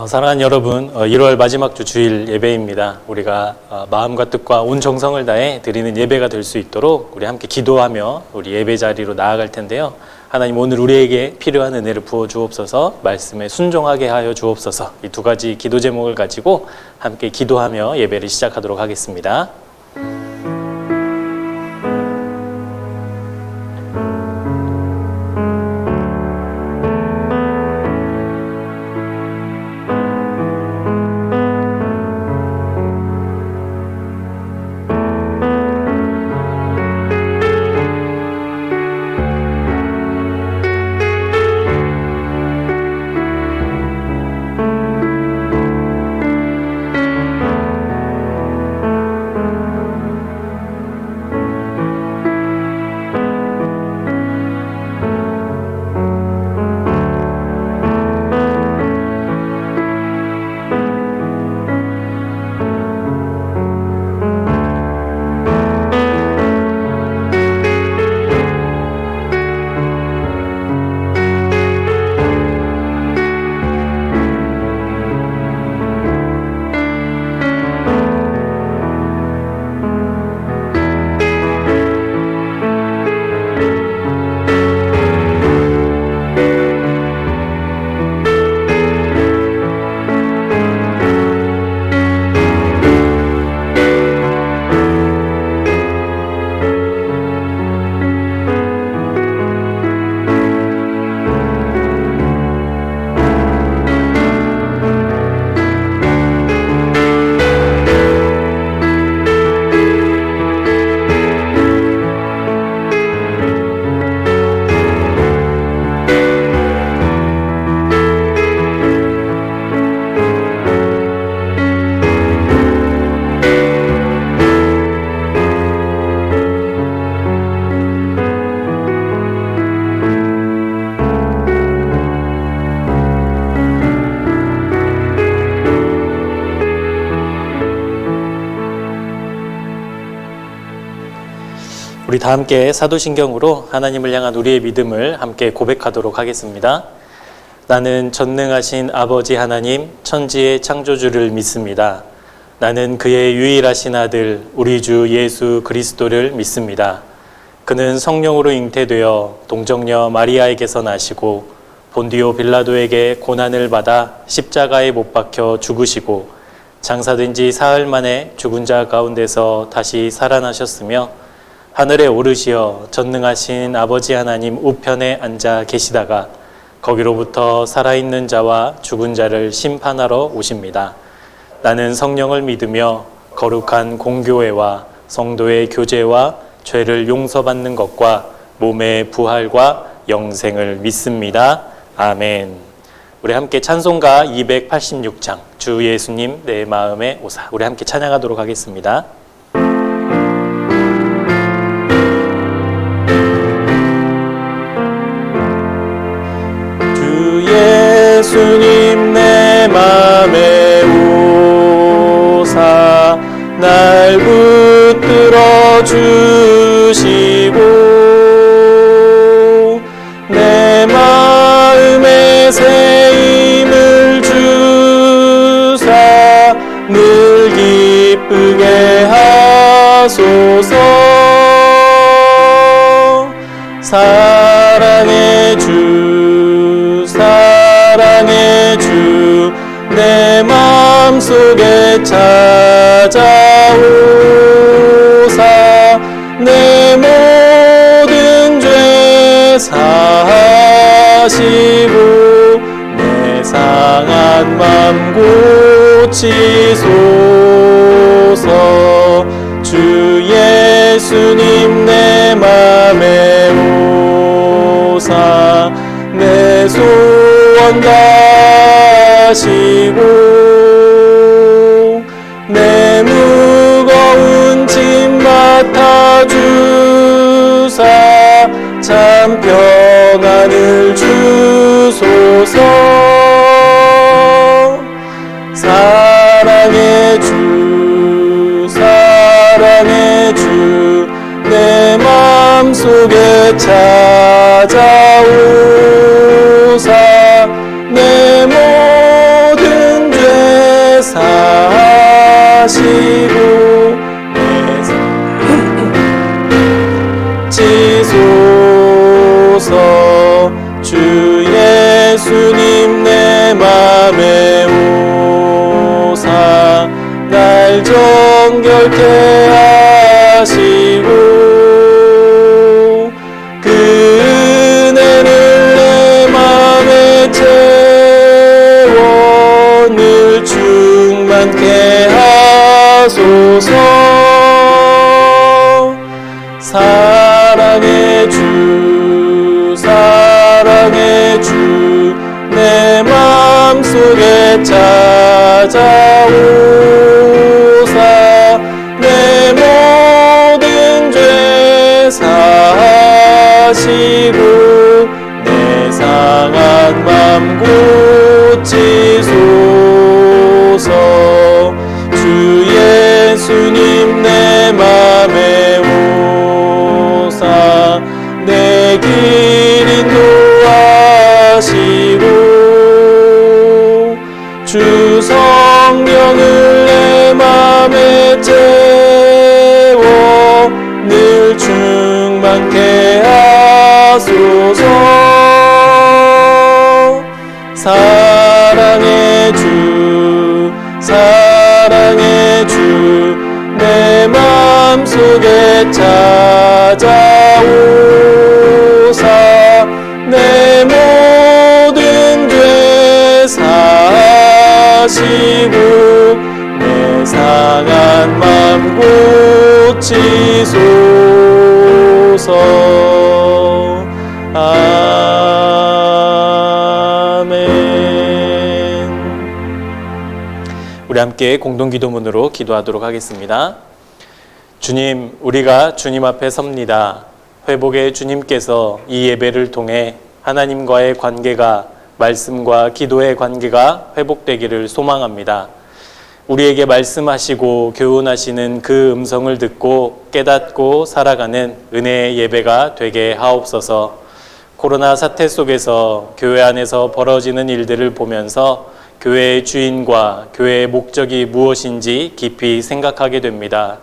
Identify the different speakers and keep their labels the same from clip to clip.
Speaker 1: 사랑하는 여러분, 1월 마지막 주 주일 예배입니다. 우리가 마음과 뜻과 온 정성을 다해 드리는 예배가 될 수 있도록 우리 함께 기도하며 우리 예배 자리로 나아갈 텐데요. 하나님, 오늘 우리에게 필요한 은혜를 부어 주옵소서, 말씀에 순종하게 하여 주옵소서. 이 두 가지 기도 제목을 가지고 함께 기도하며 예배를 시작하도록 하겠습니다. 우리 다 함께 사도신경으로 하나님을 향한 우리의 믿음을 함께 고백하도록 하겠습니다. 나는 전능하신 아버지 하나님, 천지의 창조주를 믿습니다. 나는 그의 유일하신 아들, 우리 주 예수 그리스도를 믿습니다. 그는 성령으로 잉태되어 동정녀 마리아에게서 나시고 본디오 빌라도에게 고난을 받아 십자가에 못 박혀 죽으시고 장사된 지 사흘 만에 죽은 자 가운데서 다시 살아나셨으며 하늘에 오르시어 전능하신 아버지 하나님 우편에 앉아 계시다가 거기로부터 살아있는 자와 죽은 자를 심판하러 오십니다. 나는 성령을 믿으며 거룩한 공교회와 성도의 교제와 죄를 용서받는 것과 몸의 부활과 영생을 믿습니다. 아멘. 우리 함께 찬송가 286장 주 예수님 내 마음에 오사, 우리 함께 찬양하도록 하겠습니다. 예수님 내 맘에 오사, 날 붙들어 주시고 내 마음에 새 힘을 주사 늘 기쁘게 하소서. 사랑의 주, 사랑의 주, 내 마음속에 찾아오사 내 모든 죄 사하시고 내 상한 맘 고치소서. 주 예수님 내 맘에 오사 내 소원 다하시고 내 무거운 짐 맡아주사 참 평안을 주소서. 사랑의 주, 사랑의 주, 내 맘속에 찾아오사 내 모든 주 예수님 내 맘에 오사 날 정결케 하시고 그 은혜를 내 맘에 채워 늘 충만케 하소서. 사랑의 주 사랑의 주 내 맘속에 찾아오사 내 모든 죄 사하시고 내 상한 맘 고치소서. 주 예수님 내 맘에 오사 내 길 인도하시고 주 성령을 내 맘에 채워 늘 충만케 하소서. 사랑의 주 사랑의 주 내 맘속에 찾아오사 내 모든 죄 사하시고 내 상한 맘 고치소서. 우리 함께 공동기도문으로 기도하도록 하겠습니다. 주님, 우리가 주님 앞에 섭니다. 회복의 주님께서 이 예배를 통해 하나님과의 관계가, 말씀과 기도의 관계가 회복되기를 소망합니다. 우리에게 말씀하시고 교훈하시는 그 음성을 듣고 깨닫고 살아가는 은혜의 예배가 되게 하옵소서. 코로나 사태 속에서 교회 안에서 벌어지는 일들을 보면서 교회의 주인과 교회의 목적이 무엇인지 깊이 생각하게 됩니다.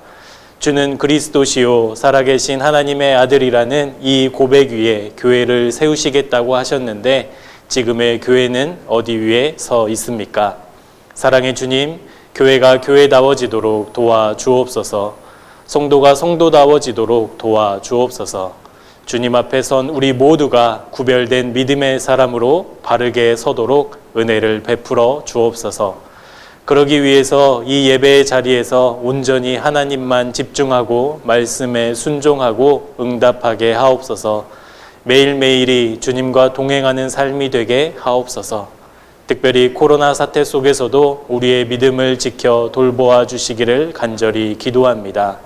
Speaker 1: 주는 그리스도시요 살아계신 하나님의 아들이라는 이 고백 위에 교회를 세우시겠다고 하셨는데 지금의 교회는 어디 위에 서 있습니까? 사랑의 주님, 교회가 교회다워지도록 도와주옵소서. 성도가 성도다워지도록 도와주옵소서. 주님 앞에 선 우리 모두가 구별된 믿음의 사람으로 바르게 서도록 은혜를 베풀어 주옵소서. 그러기 위해서 이 예배의 자리에서 온전히 하나님만 집중하고 말씀에 순종하고 응답하게 하옵소서. 매일매일이 주님과 동행하는 삶이 되게 하옵소서. 특별히 코로나 사태 속에서도 우리의 믿음을 지켜 돌보아 주시기를 간절히 기도합니다.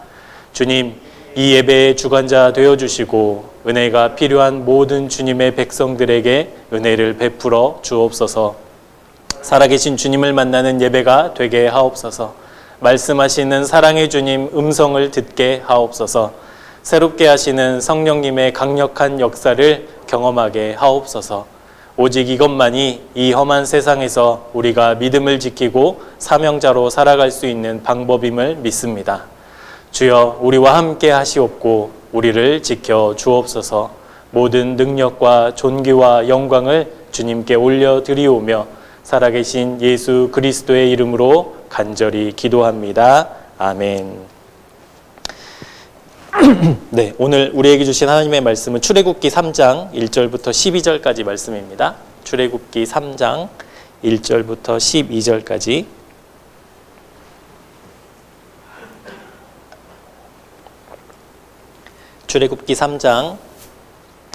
Speaker 1: 주님, 이 예배의 주관자 되어주시고 은혜가 필요한 모든 주님의 백성들에게 은혜를 베풀어 주옵소서. 살아계신 주님을 만나는 예배가 되게 하옵소서. 말씀하시는 사랑의 주님 음성을 듣게 하옵소서. 새롭게 하시는 성령님의 강력한 역사를 경험하게 하옵소서. 오직 이것만이 이 험한 세상에서 우리가 믿음을 지키고 사명자로 살아갈 수 있는 방법임을 믿습니다. 주여, 우리와 함께 하시옵고 우리를 지켜 주옵소서. 모든 능력과 존귀와 영광을 주님께 올려드리오며 살아계신 예수 그리스도의 이름으로 간절히 기도합니다. 아멘. 네, 오늘 우리에게 주신 하나님의 말씀은 출애굽기 3장 1절부터 12절까지 말씀입니다. 출애굽기 3장 1절부터 12절까지. 출애굽기 3장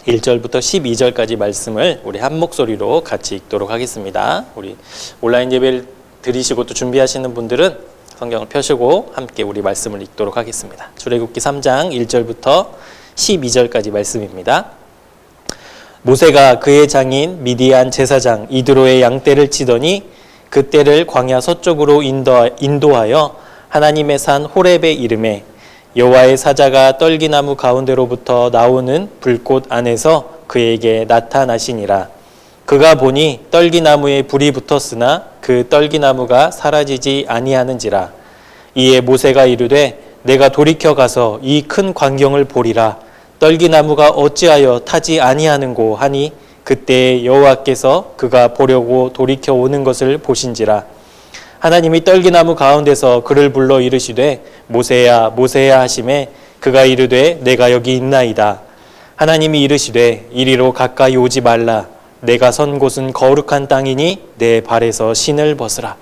Speaker 1: 1절부터 12절까지 말씀을 우리 한 목소리로 같이 읽도록 하겠습니다. 우리 온라인 예배를 드리시고 또 준비하시는 분들은 성경을 펴시고 함께 우리 말씀을 읽도록 하겠습니다. 출애굽기 3장 1절부터 12절까지 말씀입니다. 모세가 그의 장인 미디안 제사장 이드로의 양떼를 치더니 그 떼를 광야 서쪽으로 인도하여 하나님의 산 호렙에 이르매 여호와의 사자가 떨기나무 가운데로부터 나오는 불꽃 안에서 그에게 나타나시니라. 그가 보니 떨기나무에 불이 붙었으나 그 떨기나무가 사라지지 아니하는지라. 이에 모세가 이르되 내가 돌이켜 가서 이 큰 광경을 보리라. 떨기나무가 어찌하여 타지 아니하는고 하니 그때 여호와께서 그가 보려고 돌이켜 오는 것을 보신지라. 하나님이 떨기나무 가운데서 그를 불러 이르시되 모세야 모세야 하시매 그가 이르되 내가 여기 있나이다. 하나님이 이르시되 이리로 가까이 오지 말라. 내가 선 곳은 거룩한 땅이니 내 발에서 신을 벗으라.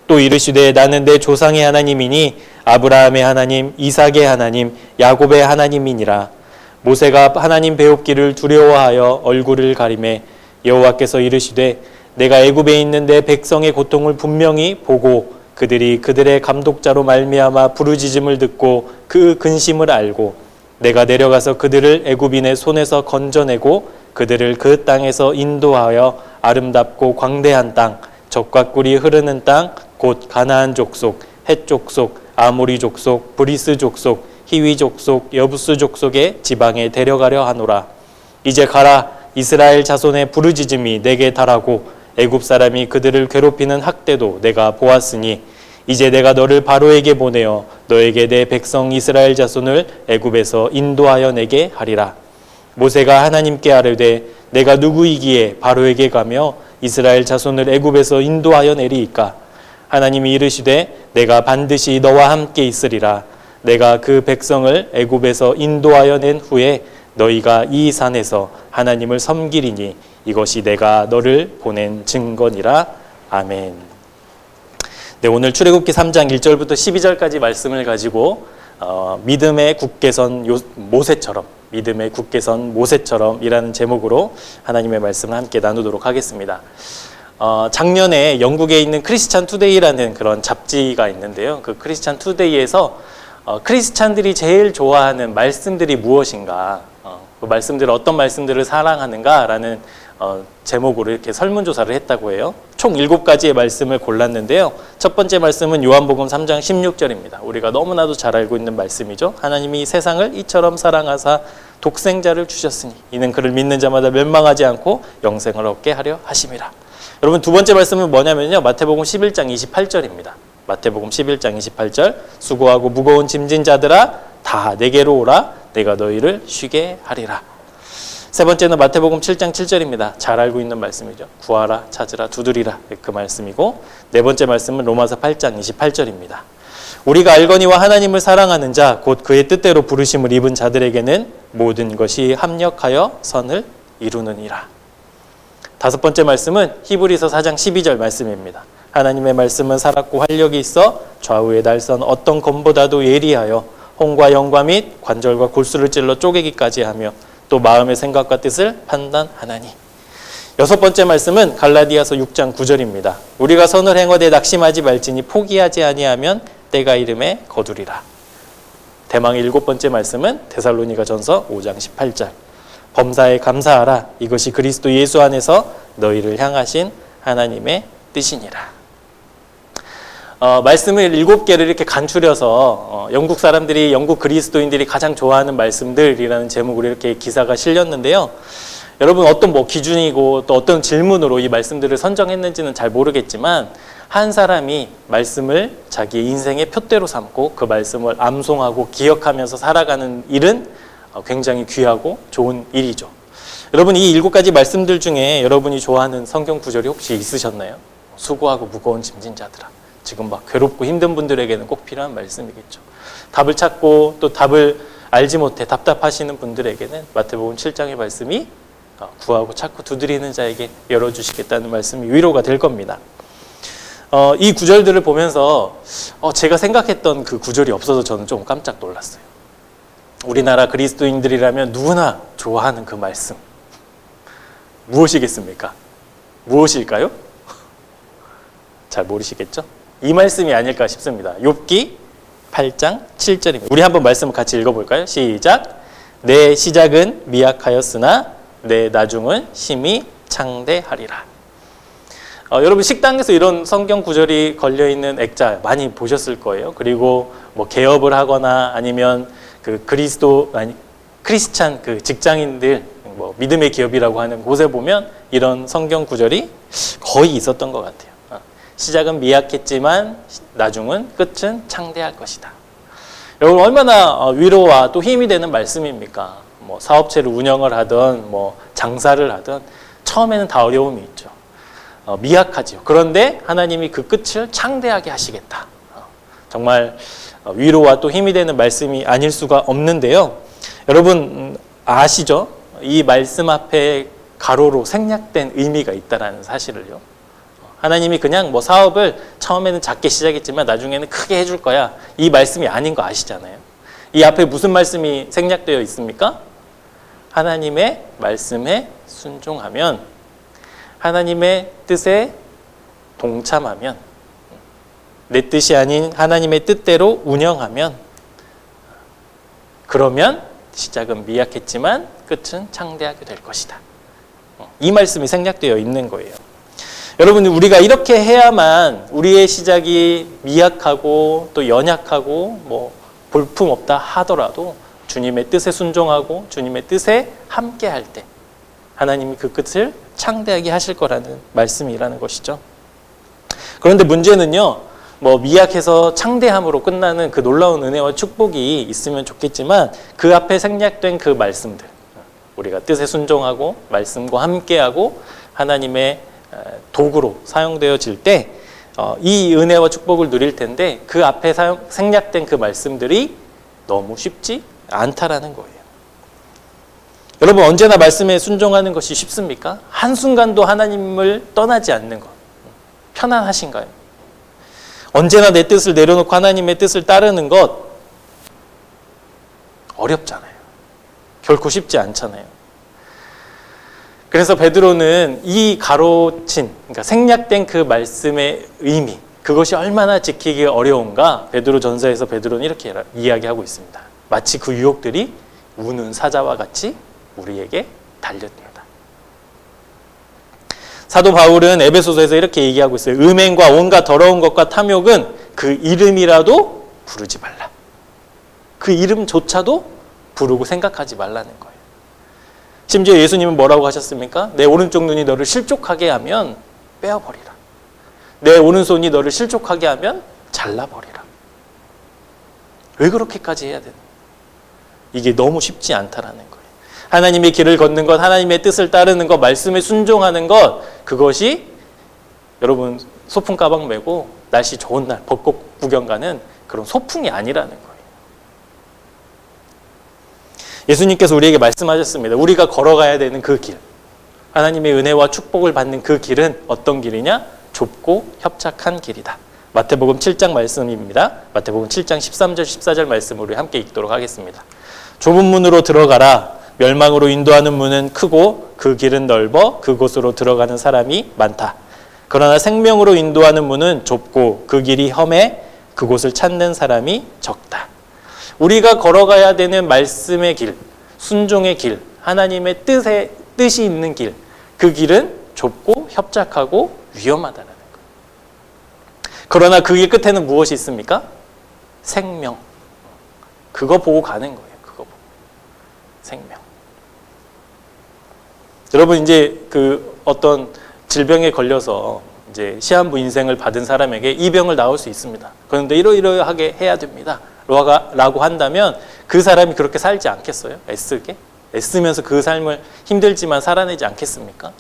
Speaker 1: 또 이르시되 나는 내 조상의 하나님이니 아브라함의 하나님, 이삭의 하나님, 야곱의 하나님이니라. 모세가 하나님 배웁기를 두려워하여 얼굴을 가리매 여호와께서 이르시되 내가 애굽에 있는 내 백성의 고통을 분명히 보고 그들이 그들의 감독자로 말미암아 부르짖음을 듣고 그 근심을 알고 내가 내려가서 그들을 애굽인의 손에서 건져내고 그들을 그 땅에서 인도하여 아름답고 광대한 땅, 젖과 꿀이 흐르는 땅, 곧 가나안 족속, 헷 족속, 아모리 족속, 브리스 족속, 히위 족속, 여부스 족속의 지방에 데려가려 하노라. 이제 가라. 이스라엘 자손의 부르짖음이 내게 달하고 애굽 사람이 그들을 괴롭히는 학대도 내가 보았으니 이제 내가 너를 바로에게 보내어 너에게 내 백성 이스라엘 자손을 애굽에서 인도하여 내게 하리라. 모세가 하나님께 아뢰되 내가 누구이기에 바로에게 가며 이스라엘 자손을 애굽에서 인도하여 내리이까. 하나님이 이르시되 내가 반드시 너와 함께 있으리라. 내가 그 백성을 애굽에서 인도하여 낸 후에 너희가 이 산에서 하나님을 섬기리니 이것이 내가 너를 보낸 증거니라. 아멘. 네, 오늘 출애굽기 3장 1절부터 12절까지 말씀을 가지고 믿음의 국계선 모세처럼, 믿음의 국계선 모세처럼이라는 제목으로 하나님의 말씀을 함께 나누도록 하겠습니다. 작년에 영국에 있는 크리스찬 투데이라는 그런 잡지가 있는데요. 그 크리스찬 투데이에서 크리스찬들이 제일 좋아하는 말씀들이 무엇인가, 그 말씀들을 어떤 말씀들을 사랑하는가라는 제목으로 이렇게 설문조사를 했다고 해요. 총 7가지의 말씀을 골랐는데요. 첫 번째 말씀은 요한복음 3장 16절입니다. 우리가 너무나도 잘 알고 있는 말씀이죠. 하나님이 세상을 이처럼 사랑하사 독생자를 주셨으니 이는 그를 믿는 자마다 멸망하지 않고 영생을 얻게 하려 하심이라. 여러분, 두 번째 말씀은 뭐냐면요, 마태복음 11장 28절입니다. 마태복음 11장 28절, 수고하고 무거운 짐진 자들아 다 내게로 오라. 내가 너희를 쉬게 하리라. 세 번째는 마태복음 7장 7절입니다. 잘 알고 있는 말씀이죠. 구하라, 찾으라, 두드리라. 그 말씀이고, 네 번째 말씀은 로마서 8장 28절입니다. 우리가 알거니와 하나님을 사랑하는 자, 곧 그의 뜻대로 부르심을 입은 자들에게는 모든 것이 합력하여 선을 이루느니라. 다섯 번째 말씀은 히브리서 4장 12절 말씀입니다. 하나님의 말씀은 살았고 활력이 있어 좌우의 날선 어떤 검보다도 예리하여 혼과 영과 및 관절과 골수를 찔러 쪼개기까지 하며 또 마음의 생각과 뜻을 판단하나니. 여섯 번째 말씀은 갈라디아서 6장 9절입니다. 우리가 선을 행하되 낙심하지 말지니 포기하지 아니하면 때가 이름에 거두리라. 대망의 일곱 번째 말씀은 데살로니가 전서 5장 18절. 범사에 감사하라. 이것이 그리스도 예수 안에서 너희를 향하신 하나님의 뜻이니라. 말씀을 7개를 이렇게 간추려서 영국 사람들이, 영국 그리스도인들이 가장 좋아하는 말씀들이라는 제목으로 이렇게 기사가 실렸는데요. 여러분, 어떤 기준이고 또 어떤 질문으로 이 말씀들을 선정했는지는 잘 모르겠지만 한 사람이 말씀을 자기의 인생의 표대로 삼고 그 말씀을 암송하고 기억하면서 살아가는 일은 굉장히 귀하고 좋은 일이죠. 여러분, 이 7가지 말씀들 중에 여러분이 좋아하는 성경 구절이 혹시 있으셨나요? 수고하고 무거운 짐진 자들아. 지금 막 괴롭고 힘든 분들에게는 꼭 필요한 말씀이겠죠. 답을 찾고 또 답을 알지 못해 답답하시는 분들에게는 마태복음 7장의 말씀이 구하고 찾고 두드리는 자에게 열어주시겠다는 말씀이 위로가 될 겁니다. 이 구절들을 보면서 제가 생각했던 그 구절이 없어서 저는 좀 깜짝 놀랐어요. 우리나라 그리스도인들이라면 누구나 좋아하는 그 말씀. 무엇이겠습니까? 무엇일까요? 잘 모르시겠죠? 이 말씀이 아닐까 싶습니다. 욥기 8장 7절입니다. 우리 한번 말씀을 같이 읽어볼까요? 시작. 내 시작은 미약하였으나 내 나중은 심히 창대하리라. 여러분, 식당에서 이런 성경 구절이 걸려있는 액자 많이 보셨을 거예요. 그리고 개업을 하거나 아니면 크리스찬 직장인들, 믿음의 기업이라고 하는 곳에 보면 이런 성경 구절이 거의 있었던 것 같아요. 시작은 미약했지만 나중은 끝은 창대할 것이다. 여러분, 얼마나 위로와 또 힘이 되는 말씀입니까? 뭐 사업체를 운영을 하든 뭐 장사를 하든 처음에는 다 어려움이 있죠. 미약하지요. 그런데 하나님이 그 끝을 창대하게 하시겠다. 정말 위로와 또 힘이 되는 말씀이 아닐 수가 없는데요. 여러분 아시죠? 이 말씀 앞에 가로로 생략된 의미가 있다라는 사실을요. 하나님이 그냥 뭐 사업을 처음에는 작게 시작했지만 나중에는 크게 해줄 거야. 이 말씀이 아닌 거 아시잖아요. 이 앞에 무슨 말씀이 생략되어 있습니까? 하나님의 말씀에 순종하면, 하나님의 뜻에 동참하면, 내 뜻이 아닌 하나님의 뜻대로 운영하면, 그러면 시작은 미약했지만 끝은 창대하게 될 것이다. 이 말씀이 생략되어 있는 거예요. 여러분, 우리가 이렇게 해야만 우리의 시작이 미약하고 또 연약하고 뭐 볼품없다 하더라도 주님의 뜻에 순종하고 주님의 뜻에 함께 할 때 하나님이 그 끝을 창대하게 하실 거라는 말씀이라는 것이죠. 그런데 문제는요, 뭐 미약해서 창대함으로 끝나는 그 놀라운 은혜와 축복이 있으면 좋겠지만 그 앞에 생략된 그 말씀들, 우리가 뜻에 순종하고 말씀과 함께하고 하나님의 도구로 사용되어질 때 이 은혜와 축복을 누릴 텐데 그 앞에 생략된 그 말씀들이 너무 쉽지 않다라는 거예요. 여러분, 언제나 말씀에 순종하는 것이 쉽습니까? 한순간도 하나님을 떠나지 않는 것 편안하신가요? 언제나 내 뜻을 내려놓고 하나님의 뜻을 따르는 것 어렵잖아요. 결코 쉽지 않잖아요. 그래서 베드로는 이 가로친, 그러니까 생략된 그 말씀의 의미, 그것이 얼마나 지키기 어려운가 베드로 전서에서 베드로는 이렇게 이야기하고 있습니다. 마치 그 유혹들이 우는 사자와 같이 우리에게 달렸습니다. 사도 바울은 에베소서에서 이렇게 얘기하고 있어요. 음행과 온갖 더러운 것과 탐욕은 그 이름이라도 부르지 말라. 그 이름조차도 부르고 생각하지 말라는 거예요. 심지어 예수님은 뭐라고 하셨습니까? 내 오른쪽 눈이 너를 실족하게 하면 빼어버리라. 내 오른손이 너를 실족하게 하면 잘라버리라. 왜 그렇게까지 해야 되는? 이게 너무 쉽지 않다라는 거예요. 하나님의 길을 걷는 것, 하나님의 뜻을 따르는 것, 말씀에 순종하는 것, 그것이 여러분 소풍 가방 메고 날씨 좋은 날 벚꽃 구경 가는 그런 소풍이 아니라는 거예요. 예수님께서 우리에게 말씀하셨습니다. 우리가 걸어가야 되는 그 길, 하나님의 은혜와 축복을 받는 그 길은 어떤 길이냐? 좁고 협착한 길이다. 마태복음 7장 말씀입니다. 마태복음 7장 13절 14절 말씀을 우리 함께 읽도록 하겠습니다. 좁은 문으로 들어가라. 멸망으로 인도하는 문은 크고 그 길은 넓어 그곳으로 들어가는 사람이 많다. 그러나 생명으로 인도하는 문은 좁고 그 길이 험해 그곳을 찾는 사람이 적다. 우리가 걸어가야 되는 말씀의 길, 순종의 길, 하나님의 뜻이 있는 길, 그 길은 좁고 협착하고 위험하다는 거예요. 그러나 그 길 끝에는 무엇이 있습니까? 생명. 그거 보고 가는 거예요. 그거 보고. 생명. 여러분, 이제 그 어떤 질병에 걸려서 이제 시한부 인생을 받은 사람에게 이 병을 나을 수 있습니다. 그런데 이러이러하게 해야 됩니다. 라고 한다면 그 사람이 그렇게 살지 않겠어요? 애쓰면서 그 삶을 힘들지만 살아내지 않겠습니까?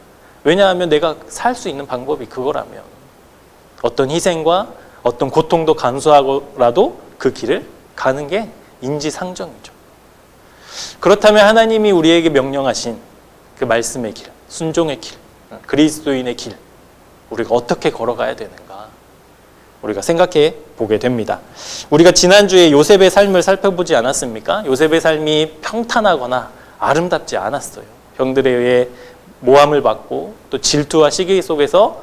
Speaker 1: 왜냐하면 내가 살 수 있는 방법이 그거라면 어떤 희생과 어떤 고통도 감수하고라도 그 길을 가는 게 인지상정이죠. 그렇다면 하나님이 우리에게 명령하신 그 말씀의 길, 순종의 길, 그리스도인의 길, 우리가 어떻게 걸어가야 되는가? 우리가 생각해 보게 됩니다. 우리가 지난주에 요셉의 삶을 살펴보지 않았습니까? 요셉의 삶이 평탄하거나 아름답지 않았어요. 형들에 의해 모함을 받고 또 질투와 시기 속에서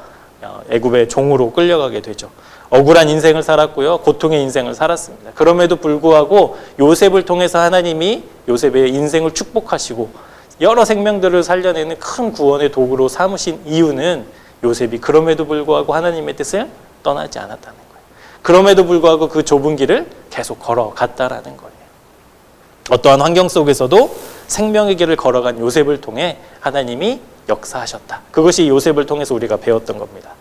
Speaker 1: 애굽의 종으로 끌려가게 되죠. 억울한 인생을 살았고요. 고통의 인생을 살았습니다. 그럼에도 불구하고 요셉을 통해서 하나님이 요셉의 인생을 축복하시고 여러 생명들을 살려내는 큰 구원의 도구로 삼으신 이유는 요셉이 그럼에도 불구하고 하나님의 뜻을 떠나지 않았다는 거예요. 그럼에도 불구하고 그 좁은 길을 계속 걸어갔다라는 거예요. 어떠한 환경 속에서도 생명의 길을 걸어간 요셉을 통해 하나님이 역사하셨다. 그것이 요셉을 통해서 우리가 배웠던 겁니다.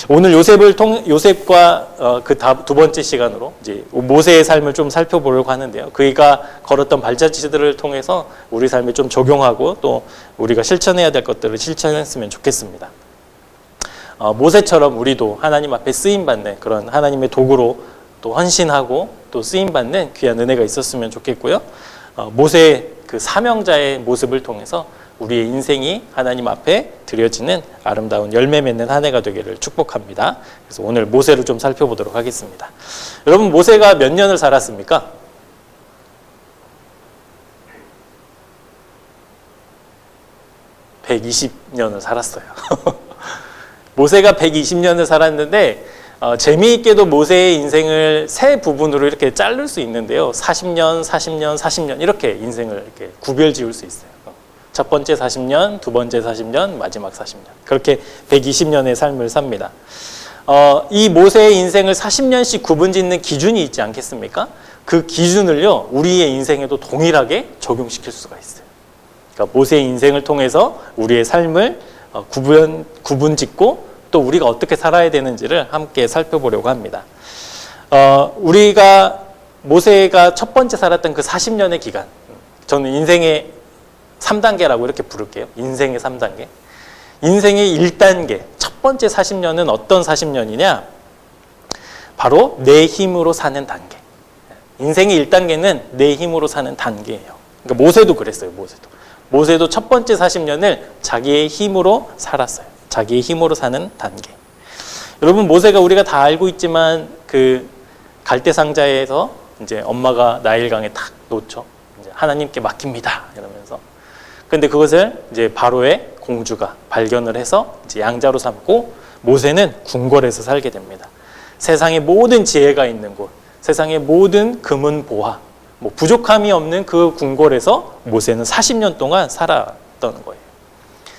Speaker 1: 오늘 요셉과 그 두 번째 시간으로 이제 모세의 삶을 좀 살펴보려고 하는데요. 그가 걸었던 발자취들을 통해서 우리 삶에 좀 적용하고 또 우리가 실천해야 될 것들을 실천했으면 좋겠습니다. 모세처럼 우리도 하나님 앞에 쓰임받는 그런 하나님의 도구로 또 헌신하고 또 쓰임받는 귀한 은혜가 있었으면 좋겠고요. 모세의 그 사명자의 모습을 통해서 우리의 인생이 하나님 앞에 드려지는 아름다운 열매 맺는 한 해가 되기를 축복합니다. 그래서 오늘 모세를 좀 살펴보도록 하겠습니다. 여러분, 모세가 몇 년을 살았습니까? (120년을) 살았어요. 모세가 120년을 살았는데 재미있게도 모세의 인생을 세 부분으로 이렇게 자를 수 있는데요. 40년, 40년, 40년 이렇게 인생을 이렇게 구별 지을 수 있어요. 첫 번째 40년, 두 번째 40년, 마지막 40년. 그렇게 120년의 삶을 삽니다. 이 모세의 인생을 40년씩 구분 짓는 기준이 있지 않겠습니까? 그 기준을요, 우리의 인생에도 동일하게 적용시킬 수가 있어요. 그러니까 모세의 인생을 통해서 우리의 삶을 구분 짓고 또 우리가 어떻게 살아야 되는지를 함께 살펴보려고 합니다. 우리가 모세가 첫 번째 살았던 그 40년의 기간, 저는 인생의 3단계라고 이렇게 부를게요. 인생의 3단계. 인생의 1단계, 첫 번째 40년은 어떤 40년이냐? 바로 내 힘으로 사는 단계. 인생의 1단계는 내 힘으로 사는 단계예요. 그러니까 모세도 그랬어요. 모세도 첫 번째 40년을 자기의 힘으로 살았어요. 자기의 힘으로 사는 단계. 여러분, 모세가 우리가 다 알고 있지만 그 갈대상자에서 이제 엄마가 나일강에 탁 놓죠. 이제 하나님께 맡깁니다. 이러면서. 근데 그것을 이제 바로의 공주가 발견을 해서 이제 양자로 삼고 모세는 궁궐에서 살게 됩니다. 세상의 모든 지혜가 있는 곳, 세상의 모든 금은 보화, 부족함이 없는 그 궁궐에서 모세는 40년 동안 살았던 거예요.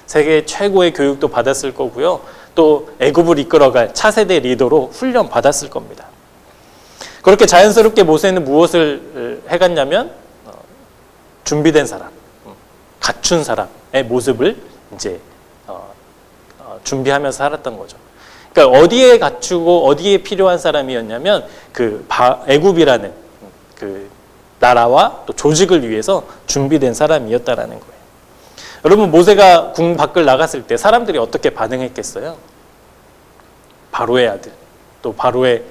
Speaker 1: 세계 최고의 교육도 받았을 거고요. 또 애굽을 이끌어갈 차세대 리더로 훈련 받았을 겁니다. 그렇게 자연스럽게 모세는 무엇을 해갔냐면 준비된 사람, 갖춘 사람의 모습을 이제 준비하면서 살았던 거죠. 그러니까 어디에 갖추고 어디에 필요한 사람이었냐면 그 애굽이라는 그 나라와 또 조직을 위해서 준비된 사람이었다라는 거예요. 여러분, 모세가 궁 밖을 나갔을 때 사람들이 어떻게 반응했겠어요? 바로의 아들, 또 바로의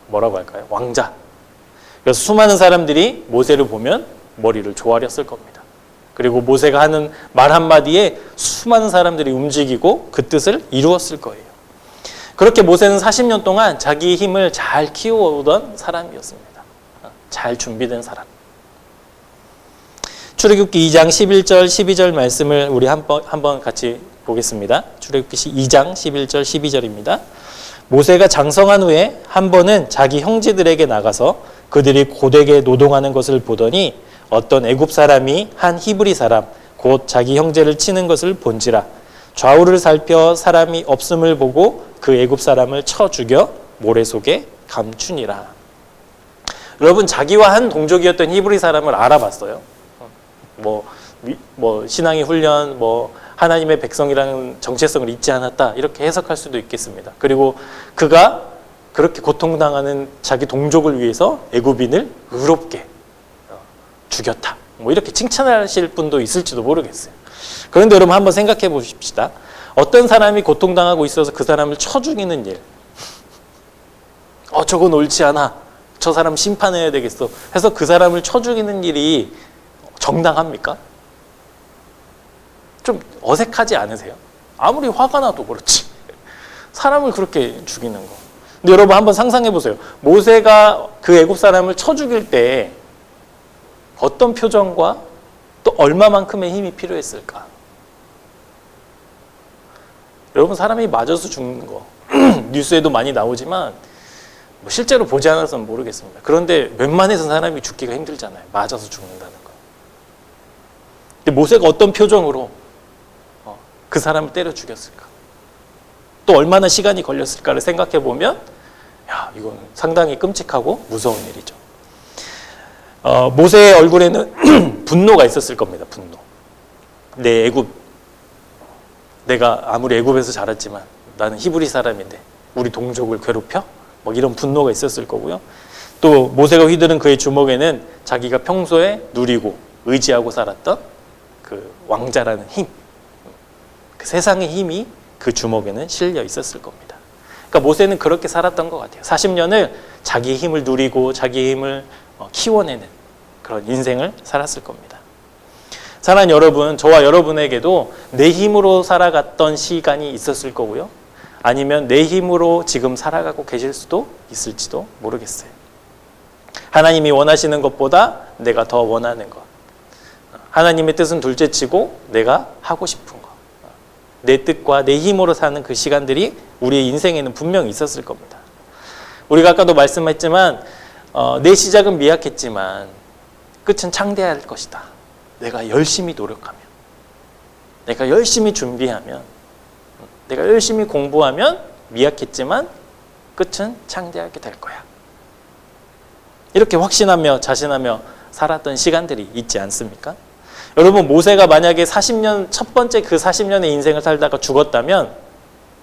Speaker 1: 뭐라고 할까요? 왕자. 그래서 수많은 사람들이 모세를 보면 머리를 조아렸을 겁니다. 그리고 모세가 하는 말 한마디에 수많은 사람들이 움직이고 그 뜻을 이루었을 거예요. 그렇게 모세는 40년 동안 자기의 힘을 잘 키워오던 사람이었습니다. 잘 준비된 사람. 출애굽기 2장 11절 12절 말씀을 우리 한번 같이 보겠습니다. 출애굽기 2장 11절 12절입니다. 모세가 장성한 후에 한 번은 자기 형제들에게 나가서 그들이 고되게 노동하는 것을 보더니 어떤 애굽 사람이 한 히브리 사람 곧 자기 형제를 치는 것을 본지라. 좌우를 살펴 사람이 없음을 보고 그 애굽 사람을 쳐 죽여 모래 속에 감추니라. 여러분, 자기와 한 동족이었던 히브리 사람을 알아봤어요. 신앙의 훈련, 하나님의 백성이라는 정체성을 잊지 않았다, 이렇게 해석할 수도 있겠습니다. 그리고 그가 그렇게 고통당하는 자기 동족을 위해서 애굽인을 의롭게 죽였다, 이렇게 칭찬하실 분도 있을지도 모르겠어요. 그런데 여러분, 한번 생각해 보십시다. 어떤 사람이 고통당하고 있어서 그 사람을 쳐 죽이는 일, 저건 옳지 않아, 저 사람 심판해야 되겠어 해서 그 사람을 쳐 죽이는 일이 정당합니까? 좀 어색하지 않으세요? 아무리 화가 나도 그렇지. 사람을 그렇게 죽이는 거. 근데 여러분, 한번 상상해 보세요. 모세가 그 애굽 사람을 쳐 죽일 때 어떤 표정과 또 얼마만큼의 힘이 필요했을까? 여러분, 사람이 맞아서 죽는 거 뉴스에도 많이 나오지만 실제로 보지 않아서는 모르겠습니다. 그런데 웬만해서 사람이 죽기가 힘들잖아요. 맞아서 죽는다는 거. 근데 모세가 어떤 표정으로 그 사람을 때려 죽였을까? 또 얼마나 시간이 걸렸을까를 생각해 보면 이건 상당히 끔찍하고 무서운 일이죠. 모세의 얼굴에는 분노가 있었을 겁니다. 분노. 내가 아무리 애굽에서 자랐지만 나는 히브리 사람인데 우리 동족을 괴롭혀? 뭐 이런 분노가 있었을 거고요. 또 모세가 휘두른 그의 주먹에는 자기가 평소에 누리고 의지하고 살았던 그 왕자라는 힘, 그 세상의 힘이 그 주먹에는 실려 있었을 겁니다. 그러니까 모세는 그렇게 살았던 것 같아요. 40년을 자기의 힘을 누리고 자기의 힘을 키워내는 그런 인생을 살았을 겁니다. 사랑하는 여러분, 저와 여러분에게도 내 힘으로 살아갔던 시간이 있었을 거고요. 아니면 내 힘으로 지금 살아가고 계실 수도 있을지도 모르겠어요. 하나님이 원하시는 것보다 내가 더 원하는 것. 하나님의 뜻은 둘째치고 내가 하고 싶은 것. 내 뜻과 내 힘으로 사는 그 시간들이 우리의 인생에는 분명히 있었을 겁니다. 우리가 아까도 말씀했지만 내 시작은 미약했지만 끝은 창대할 것이다. 내가 열심히 노력하면, 내가 열심히 준비하면, 내가 열심히 공부하면 미약했지만 끝은 창대하게 될 거야. 이렇게 확신하며 자신하며 살았던 시간들이 있지 않습니까? 여러분, 모세가 만약에 40년, 첫 번째 그 40년의 인생을 살다가 죽었다면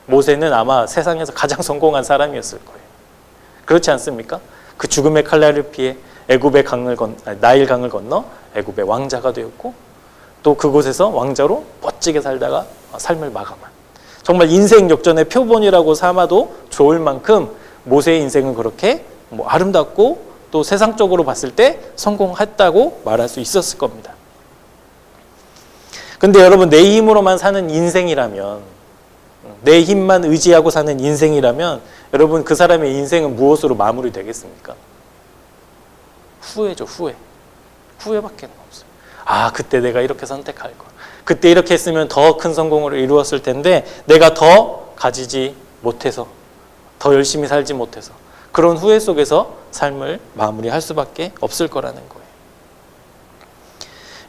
Speaker 1: 모세는 아마 세상에서 가장 성공한 사람이었을 거예요. 그렇지 않습니까? 그 죽음의 칼날을 피해 애굽의 나일 강을 건너 애굽의 왕자가 되었고, 또 그곳에서 왕자로 멋지게 살다가 삶을 마감한, 정말 인생 역전의 표본이라고 삼아도 좋을 만큼 모세의 인생은 그렇게 아름답고 또 세상적으로 봤을 때 성공했다고 말할 수 있었을 겁니다. 근데 여러분, 내 힘으로만 사는 인생이라면, 내 힘만 의지하고 사는 인생이라면 여러분, 그 사람의 인생은 무엇으로 마무리되겠습니까? 후회죠, 후회. 후회밖에 없어요. 아, 그때 내가 이렇게 선택할 걸. 그때 이렇게 했으면 더 큰 성공을 이루었을 텐데 내가 더 가지지 못해서, 더 열심히 살지 못해서 그런 후회 속에서 삶을 마무리할 수밖에 없을 거라는 거예요.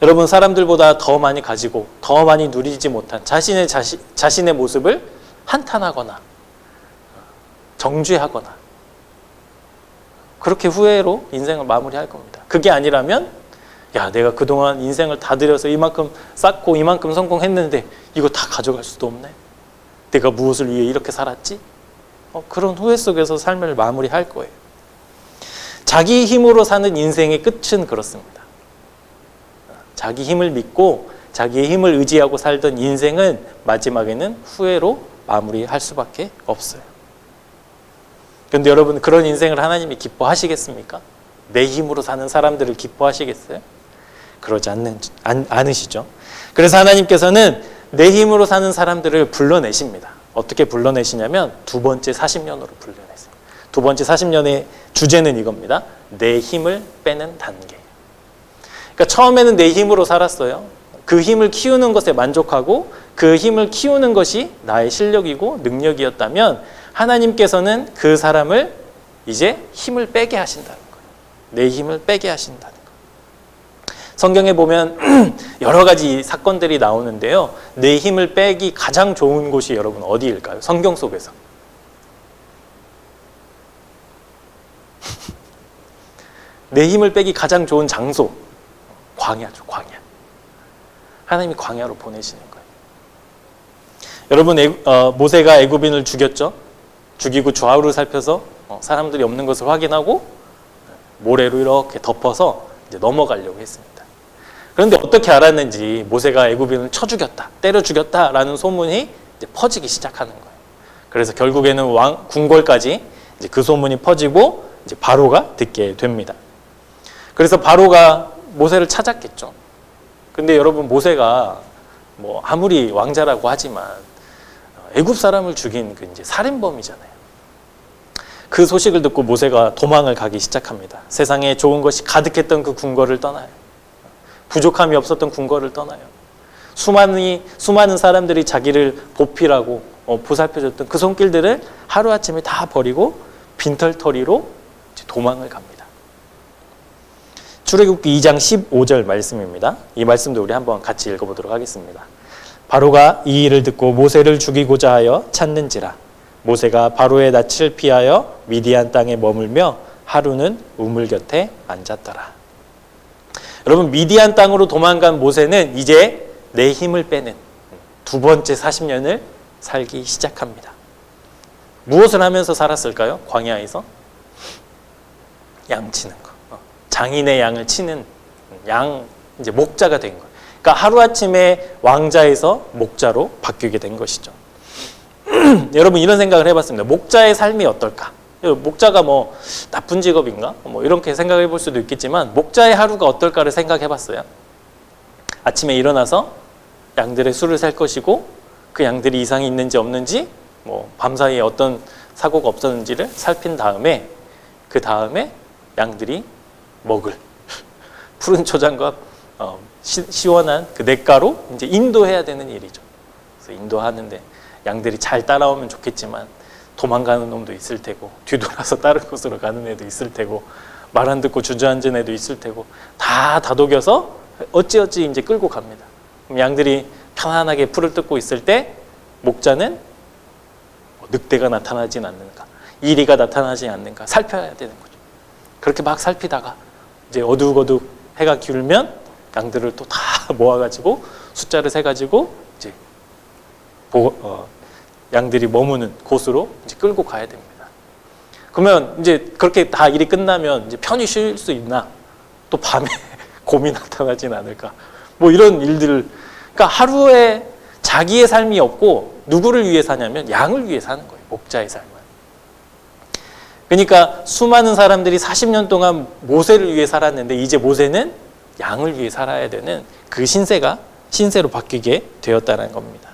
Speaker 1: 여러분, 사람들보다 더 많이 가지고 더 많이 누리지 못한 자신의 모습을 한탄하거나 정죄하거나 그렇게 후회로 인생을 마무리할 겁니다. 그게 아니라면, 야, 내가 그동안 인생을 다 들여서 이만큼 쌓고 이만큼 성공했는데 이거 다 가져갈 수도 없네. 내가 무엇을 위해 이렇게 살았지? 그런 후회 속에서 삶을 마무리할 거예요. 자기 힘으로 사는 인생의 끝은 그렇습니다. 자기 힘을 믿고 자기의 힘을 의지하고 살던 인생은 마지막에는 후회로 마무리할 수밖에 없어요. 그런데 여러분, 그런 인생을 하나님이 기뻐하시겠습니까? 내 힘으로 사는 사람들을 기뻐하시겠어요? 그러지 않으시죠. 그래서 하나님께서는 내 힘으로 사는 사람들을 불러내십니다. 어떻게 불러내시냐면 두 번째 40년으로 불러내세요. 두 번째 40년의 주제는 이겁니다. 내 힘을 빼는 단계. 그러니까 처음에는 내 힘으로 살았어요. 그 힘을 키우는 것에 만족하고 그 힘을 키우는 것이 나의 실력이고 능력이었다면 하나님께서는 그 사람을 이제 힘을 빼게 하신다는 거예요. 내 힘을 빼게 하신다는 거예요. 성경에 보면 여러 가지 사건들이 나오는데요. 내 힘을 빼기 가장 좋은 곳이 여러분 어디일까요? 성경 속에서. 내 힘을 빼기 가장 좋은 장소, 광야죠, 광야. 하나님이 광야로 보내시는 거예요. 여러분, 모세가 애굽인을 죽였죠. 죽이고 좌우를 살펴서 사람들이 없는 것을 확인하고 모래로 이렇게 덮어서 이제 넘어가려고 했습니다. 그런데 어떻게 알았는지 모세가 애굽인을 쳐 죽였다, 때려 죽였다라는 소문이 이제 퍼지기 시작하는 거예요. 그래서 결국에는 궁궐까지 이제 그 소문이 퍼지고 이제 바로가 듣게 됩니다. 그래서 바로가 모세를 찾았겠죠. 근데 여러분, 모세가 아무리 왕자라고 하지만 애굽 사람을 죽인 그 이제 살인범이잖아요. 그 소식을 듣고 모세가 도망을 가기 시작합니다. 세상에 좋은 것이 가득했던 그 궁궐을 떠나요. 부족함이 없었던 궁궐을 떠나요. 수많은 사람들이 자기를 보필하고 보살펴줬던 그 손길들을 하루아침에 다 버리고 빈털터리로 도망을 갑니다. 출애굽기 2장 15절 말씀입니다. 이 말씀도 우리 한번 같이 읽어보도록 하겠습니다. 바로가 이 일을 듣고 모세를 죽이고자 하여 찾는지라. 모세가 바로의 낯을 피하여 미디안 땅에 머물며 하루는 우물 곁에 앉았더라. 여러분, 미디안 땅으로 도망간 모세는 이제 내 힘을 빼는 두 번째 40년을 살기 시작합니다. 무엇을 하면서 살았을까요? 광야에서 양 치는 거. 장인의 양을 치는 양, 이제 목자가 된 거예요. 그러니까 하루아침에 왕자에서 목자로 바뀌게 된 것이죠. 여러분 이런 생각을 해봤습니다. 목자의 삶이 어떨까? 목자가 뭐 나쁜 직업인가? 뭐 이렇게 생각해 볼 수도 있겠지만 목자의 하루가 어떨까를 생각해 봤어요. 아침에 일어나서 양들의 수를 셀 것이고 그 양들이 이상이 있는지 없는지 뭐 밤사이에 어떤 사고가 없었는지를 살핀 다음에 그 다음에 양들이 먹을 푸른 초장과 시원한 그 냇가로 이제 인도해야 되는 일이죠. 그래서 인도하는데 양들이 잘 따라오면 좋겠지만 도망가는 놈도 있을 테고 뒤돌아서 다른 곳으로 가는 애도 있을 테고 말 안 듣고 주저앉은 애도 있을 테고 다 다독여서 어찌어찌 이제 끌고 갑니다. 그럼 양들이 편안하게 풀을 뜯고 있을 때 목자는 늑대가 나타나진 않는가, 이리가 나타나지 않는가 살펴야 되는 거죠. 그렇게 막 살피다가 이제 어둑어둑 해가 기울면 양들을 또 다 모아가지고 숫자를 세가지고 이제 양들이 머무는 곳으로 이제 끌고 가야 됩니다. 그러면 이제 그렇게 다 일이 끝나면 이제 편히 쉴 수 있나? 또 밤에 곰이 나타나진 않을까? 뭐 이런 일들. 그러니까 하루에 자기의 삶이 없고 누구를 위해 사냐면 양을 위해 사는 거예요. 목자의 삶은. 그러니까 수많은 사람들이 40년 동안 모세를 위해 살았는데 이제 모세는 양을 위해 살아야 되는 그 신세로 바뀌게 되었다는 겁니다.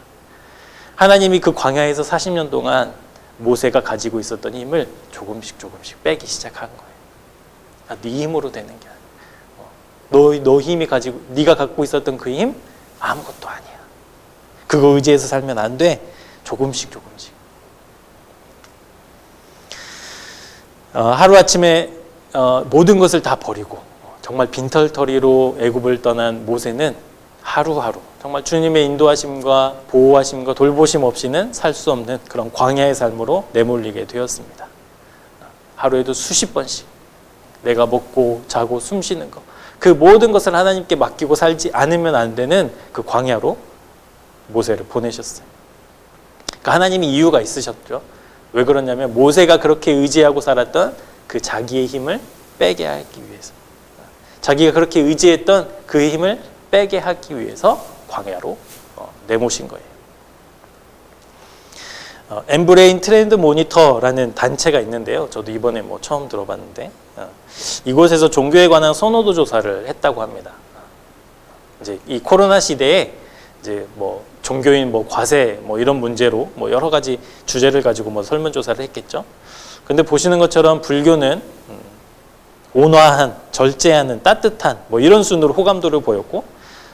Speaker 1: 하나님이 그 광야에서 40년 동안 모세가 가지고 있었던 힘을 조금씩 빼기 시작한 거예요. 네 힘으로 되는 게 아니야. 너 힘이 가지고 네가 갖고 있었던 그 힘 아무것도 아니야. 그거 의지해서 살면 안 돼. 조금씩. 하루아침에 모든 것을 다 버리고 정말 빈털터리로 애굽을 떠난 모세는 하루하루 정말 주님의 인도하심과 보호하심과 돌보심 없이는 살 수 없는 그런 광야의 삶으로 내몰리게 되었습니다. 하루에도 수십 번씩 내가 먹고 자고 숨 쉬는 것, 그 모든 것을 하나님께 맡기고 살지 않으면 안 되는 그 광야로 모세를 보내셨어요. 그러니까 하나님이 이유가 있으셨죠. 왜 그러냐면 모세가 그렇게 의지하고 살았던 그 자기의 힘을 빼게 하기 위해서, 자기가 그렇게 의지했던 그 힘을 빼게 하기 위해서 광야로 내모신 거예요. 엠브레인 트렌드 모니터라는 단체가 있는데요. 저도 이번에 처음 들어봤는데 이곳에서 종교에 관한 선호도 조사를 했다고 합니다. 이제 이 코로나 시대에 이제 종교인 과세 이런 문제로 여러 가지 주제를 가지고 설문조사를 했겠죠. 근데 보시는 것처럼 불교는 온화한, 절제하는, 따뜻한 이런 순으로 호감도를 보였고,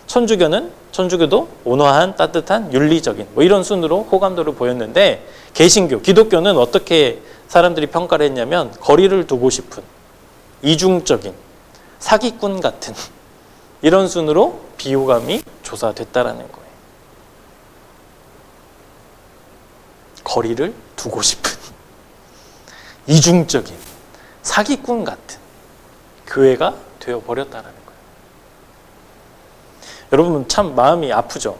Speaker 1: 천주교도 온화한, 따뜻한, 윤리적인 이런 순으로 호감도를 보였는데, 개신교, 기독교는 어떻게 사람들이 평가를 했냐면 거리를 두고 싶은, 이중적인, 사기꾼 같은 이런 순으로 비호감이 조사됐다라는 거예요. 거리를 두고 싶은, 이중적인, 사기꾼 같은 교회가 되어버렸다는 거예요. 여러분 참 마음이 아프죠.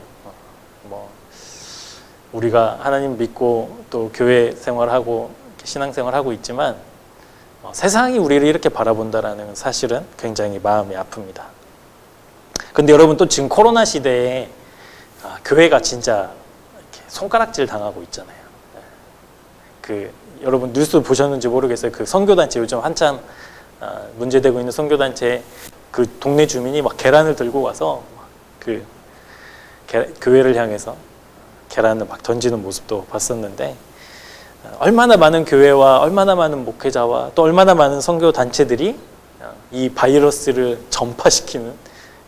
Speaker 1: 우리가 하나님 믿고 또 교회 생활하고 신앙생활하고 있지만 세상이 우리를 이렇게 바라본다라는 사실은 굉장히 마음이 아픕니다. 근데 여러분 또 지금 코로나 시대에 교회가 진짜 이렇게 손가락질 당하고 있잖아요. 여러분 뉴스 보셨는지 모르겠어요. 그 선교단체 요즘 한참 문제되고 있는 선교단체 그 동네 주민이 막 계란을 들고 와서 교회를 향해서 계란을 막 던지는 모습도 봤었는데, 얼마나 많은 교회와 얼마나 많은 목회자와 또 얼마나 많은 선교단체들이 이 바이러스를 전파시키는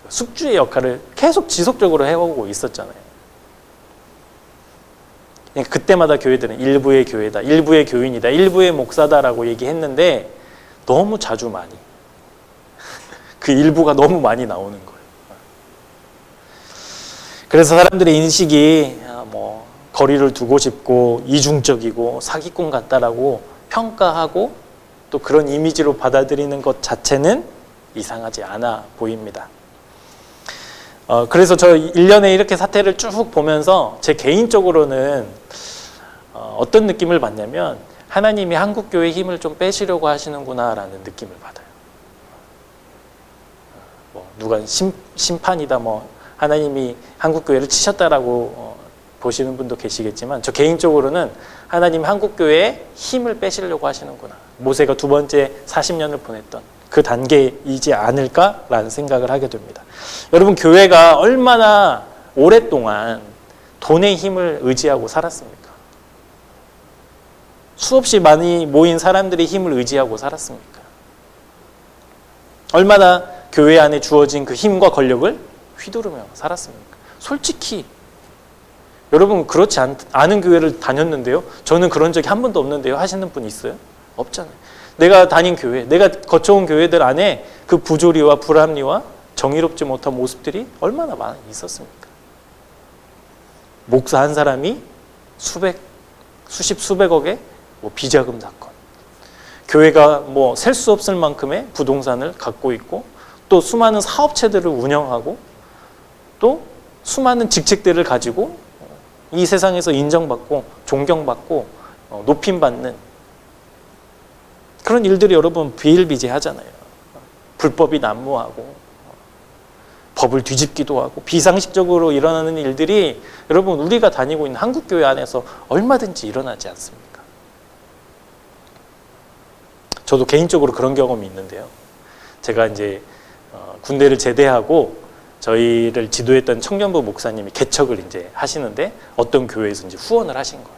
Speaker 1: 숙주의 역할을 계속 지속적으로 해오고 있었잖아요. 그러니까 그때마다 교회들은 일부의 교회다, 일부의 교인이다, 일부의 목사다라고 얘기했는데 너무 자주 많이 그 일부가 너무 많이 나오는 거예요. 그래서 사람들의 인식이 거리를 두고 싶고 이중적이고 사기꾼 같다라고 평가하고 또 그런 이미지로 받아들이는 것 자체는 이상하지 않아 보입니다. 그래서 저 1년에 이렇게 사태를 쭉 보면서 제 개인적으로는 어떤 느낌을 받냐면 하나님이 한국교회의 힘을 좀 빼시려고 하시는구나라는 느낌을 받아요. 누가 심판이다, 하나님이 한국교회를 치셨다라고 보시는 분도 계시겠지만, 저 개인적으로는 하나님 한국교회에 힘을 빼시려고 하시는구나. 모세가 두 번째 40년을 보냈던 그 단계이지 않을까라는 생각을 하게 됩니다. 여러분, 교회가 얼마나 오랫동안 돈의 힘을 의지하고 살았습니까? 수없이 많이 모인 사람들의 힘을 의지하고 살았습니까? 얼마나 교회 안에 주어진 그 힘과 권력을 휘두르며 살았습니까? 솔직히 여러분, 그렇지 않은 교회를 다녔는데요, 저는 그런 적이 한 번도 없는데요 하시는 분 있어요? 없잖아요. 내가 다닌 교회, 내가 거쳐온 교회들 안에 그 부조리와 불합리와 정의롭지 못한 모습들이 얼마나 많이 있었습니까? 목사 한 사람이 수십 수백억의 비자금 사건, 교회가 셀 수 없을 만큼의 부동산을 갖고 있고, 또 수많은 사업체들을 운영하고, 또 수많은 직책들을 가지고 이 세상에서 인정받고 존경받고 높임받는 그런 일들이 여러분 비일비재하잖아요. 불법이 난무하고 법을 뒤집기도 하고 비상식적으로 일어나는 일들이 여러분 우리가 다니고 있는 한국교회 안에서 얼마든지 일어나지 않습니까? 저도 개인적으로 그런 경험이 있는데요. 제가 이제 군대를 제대하고 저희를 지도했던 청년부 목사님이 개척을 이제 하시는데 어떤 교회에서 이제 후원을 하신 거예요.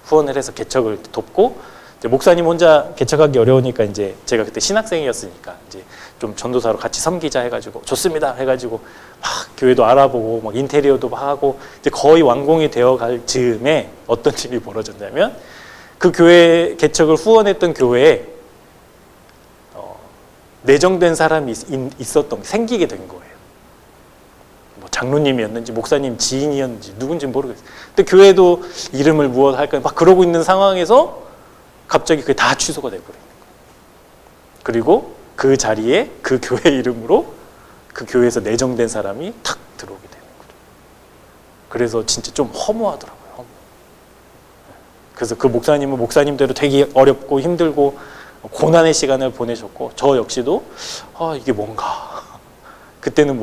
Speaker 1: 후원을 해서 개척을 돕고, 이제 목사님 혼자 개척하기 어려우니까 이제 제가 그때 신학생이었으니까 이제 좀 전도사로 같이 섬기자 해가지고 좋습니다 해가지고 막 교회도 알아보고 막 인테리어도 하고 이제 거의 완공이 되어갈 즈음에 어떤 일이 벌어졌냐면, 그 교회 개척을 후원했던 교회에 내정된 사람이 생기게 된 거예요. 장로님이었는지 목사님 지인이었는지 누군지 모르겠어요. 근데 교회도 이름을 무엇 할까 막 그러고 있는 상황에서 갑자기 그게 다 취소가 돼버린 거예요. 그리고 그 자리에 그 교회 이름으로 그 교회에서 내정된 사람이 탁 들어오게 되는 거죠. 그래서 진짜 좀 허무하더라고요. 그래서 그 목사님은 목사님대로 되게 어렵고 힘들고 고난의 시간을 보내셨고, 저 역시도 이게 뭔가 그때는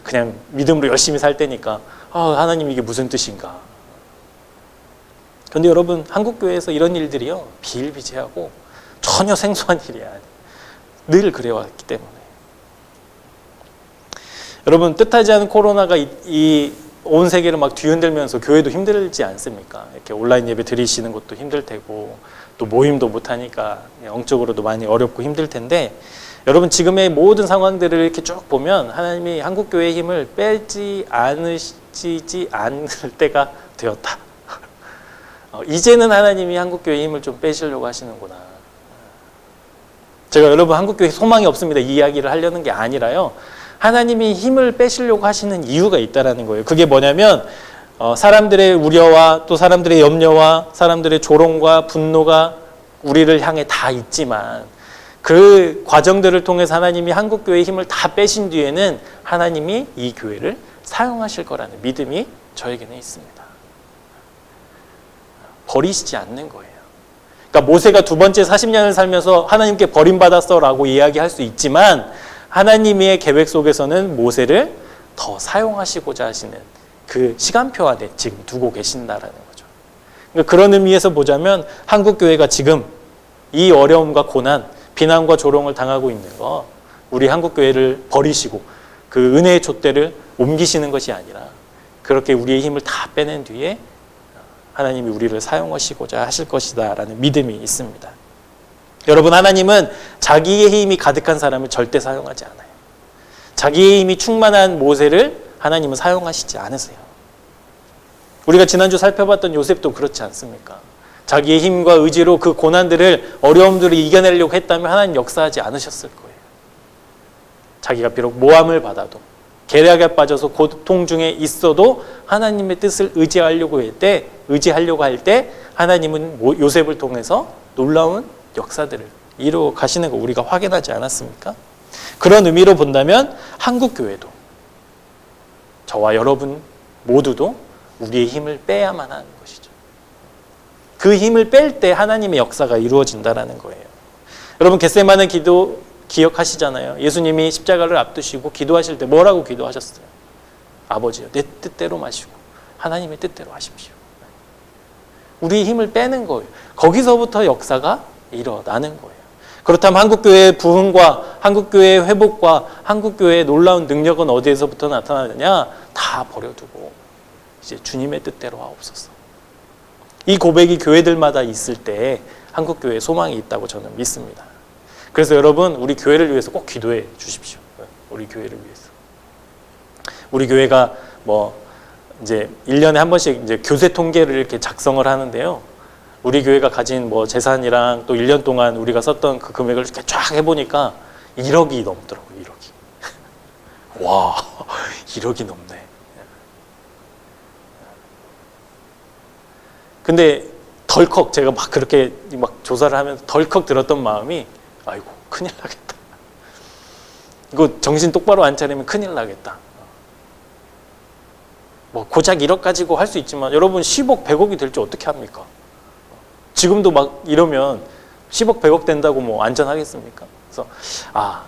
Speaker 1: 그냥 믿음으로 열심히 살 때니까 하나님 이게 무슨 뜻인가. 그런데 여러분, 한국교회에서 이런 일들이요 비일비재하고 전혀 생소한 일이 아니에요. 늘 그래왔기 때문에. 여러분, 뜻하지 않은 코로나가 이 온 세계를 막 뒤흔들면서 교회도 힘들지 않습니까? 이렇게 온라인 예배 드리시는 것도 힘들 테고, 또 모임도 못하니까 영적으로도 많이 어렵고 힘들 텐데, 여러분 지금의 모든 상황들을 이렇게 쭉 보면 하나님이 한국교회의 힘을 빼지 않으시지 않을 때가 되었다. 이제는 하나님이 한국교회의 힘을 좀 빼시려고 하시는구나. 제가 여러분 한국교회 소망이 없습니다 이 이야기를 하려는 게 아니라요, 하나님이 힘을 빼시려고 하시는 이유가 있다는 거예요. 그게 뭐냐면 사람들의 우려와 또 사람들의 염려와 사람들의 조롱과 분노가 우리를 향해 다 있지만, 그 과정들을 통해서 하나님이 한국교회의 힘을 다 빼신 뒤에는 하나님이 이 교회를 사용하실 거라는 믿음이 저에게는 있습니다. 버리시지 않는 거예요. 그러니까 모세가 두 번째 40년을 살면서 하나님께 버림받았어 라고 이야기할 수 있지만, 하나님의 계획 속에서는 모세를 더 사용하시고자 하시는 그 시간표 안에 지금 두고 계신다라는 거죠. 그러니까 그런 의미에서 보자면 한국교회가 지금 이 어려움과 고난, 비난과 조롱을 당하고 있는 거, 우리 한국교회를 버리시고 그 은혜의 촛대를 옮기시는 것이 아니라 그렇게 우리의 힘을 다 빼낸 뒤에 하나님이 우리를 사용하시고자 하실 것이다 라는 믿음이 있습니다. 여러분, 하나님은 자기의 힘이 가득한 사람을 절대 사용하지 않아요. 자기의 힘이 충만한 모세를 하나님은 사용하시지 않으세요. 우리가 지난주 살펴봤던 요셉도 그렇지 않습니까? 자기의 힘과 의지로 그 고난들을, 어려움들을 이겨내려고 했다면 하나님 역사하지 않으셨을 거예요. 자기가 비록 모함을 받아도, 계략에 빠져서 고통 중에 있어도 하나님의 뜻을 의지하려고 할 때 하나님은 요셉을 통해서 놀라운 역사들을 이루어 가시는 거 우리가 확인하지 않았습니까? 그런 의미로 본다면 한국교회도, 저와 여러분 모두도 우리의 힘을 빼야만 하는 것이죠. 그 힘을 뺄 때 하나님의 역사가 이루어진다라는 거예요. 여러분 겟세마네 기도 기억하시잖아요. 예수님이 십자가를 앞두시고 기도하실 때 뭐라고 기도하셨어요? 아버지요, 내 뜻대로 마시고 하나님의 뜻대로 하십시오. 우리 힘을 빼는 거예요. 거기서부터 역사가 일어나는 거예요. 그렇다면 한국교회의 부흥과 한국교회의 회복과 한국교회의 놀라운 능력은 어디에서부터 나타나느냐? 다 버려두고 이제 주님의 뜻대로 하옵소서. 이 고백이 교회들마다 있을 때 한국교회에 소망이 있다고 저는 믿습니다. 그래서 여러분 우리 교회를 위해서 꼭 기도해 주십시오. 우리 교회를 위해서. 우리 교회가 이제 1년에 한 번씩 이제 교세 통계를 이렇게 작성을 하는데요. 우리 교회가 가진 재산이랑 또 1년 동안 우리가 썼던 그 금액을 이렇게 쫙 해보니까 1억이 넘더라고요. 1억이. 와, 1억이 넘네. 근데 덜컥 제가 막 그렇게 막 조사를 하면서 덜컥 들었던 마음이 아이고 큰일 나겠다. 이거 정신 똑바로 안 차리면 큰일 나겠다. 고작 1억 가지고 할 수 있지만 여러분 10억, 100억이 될지 어떻게 합니까? 지금도 막 이러면 10억, 100억 된다고 안전하겠습니까? 그래서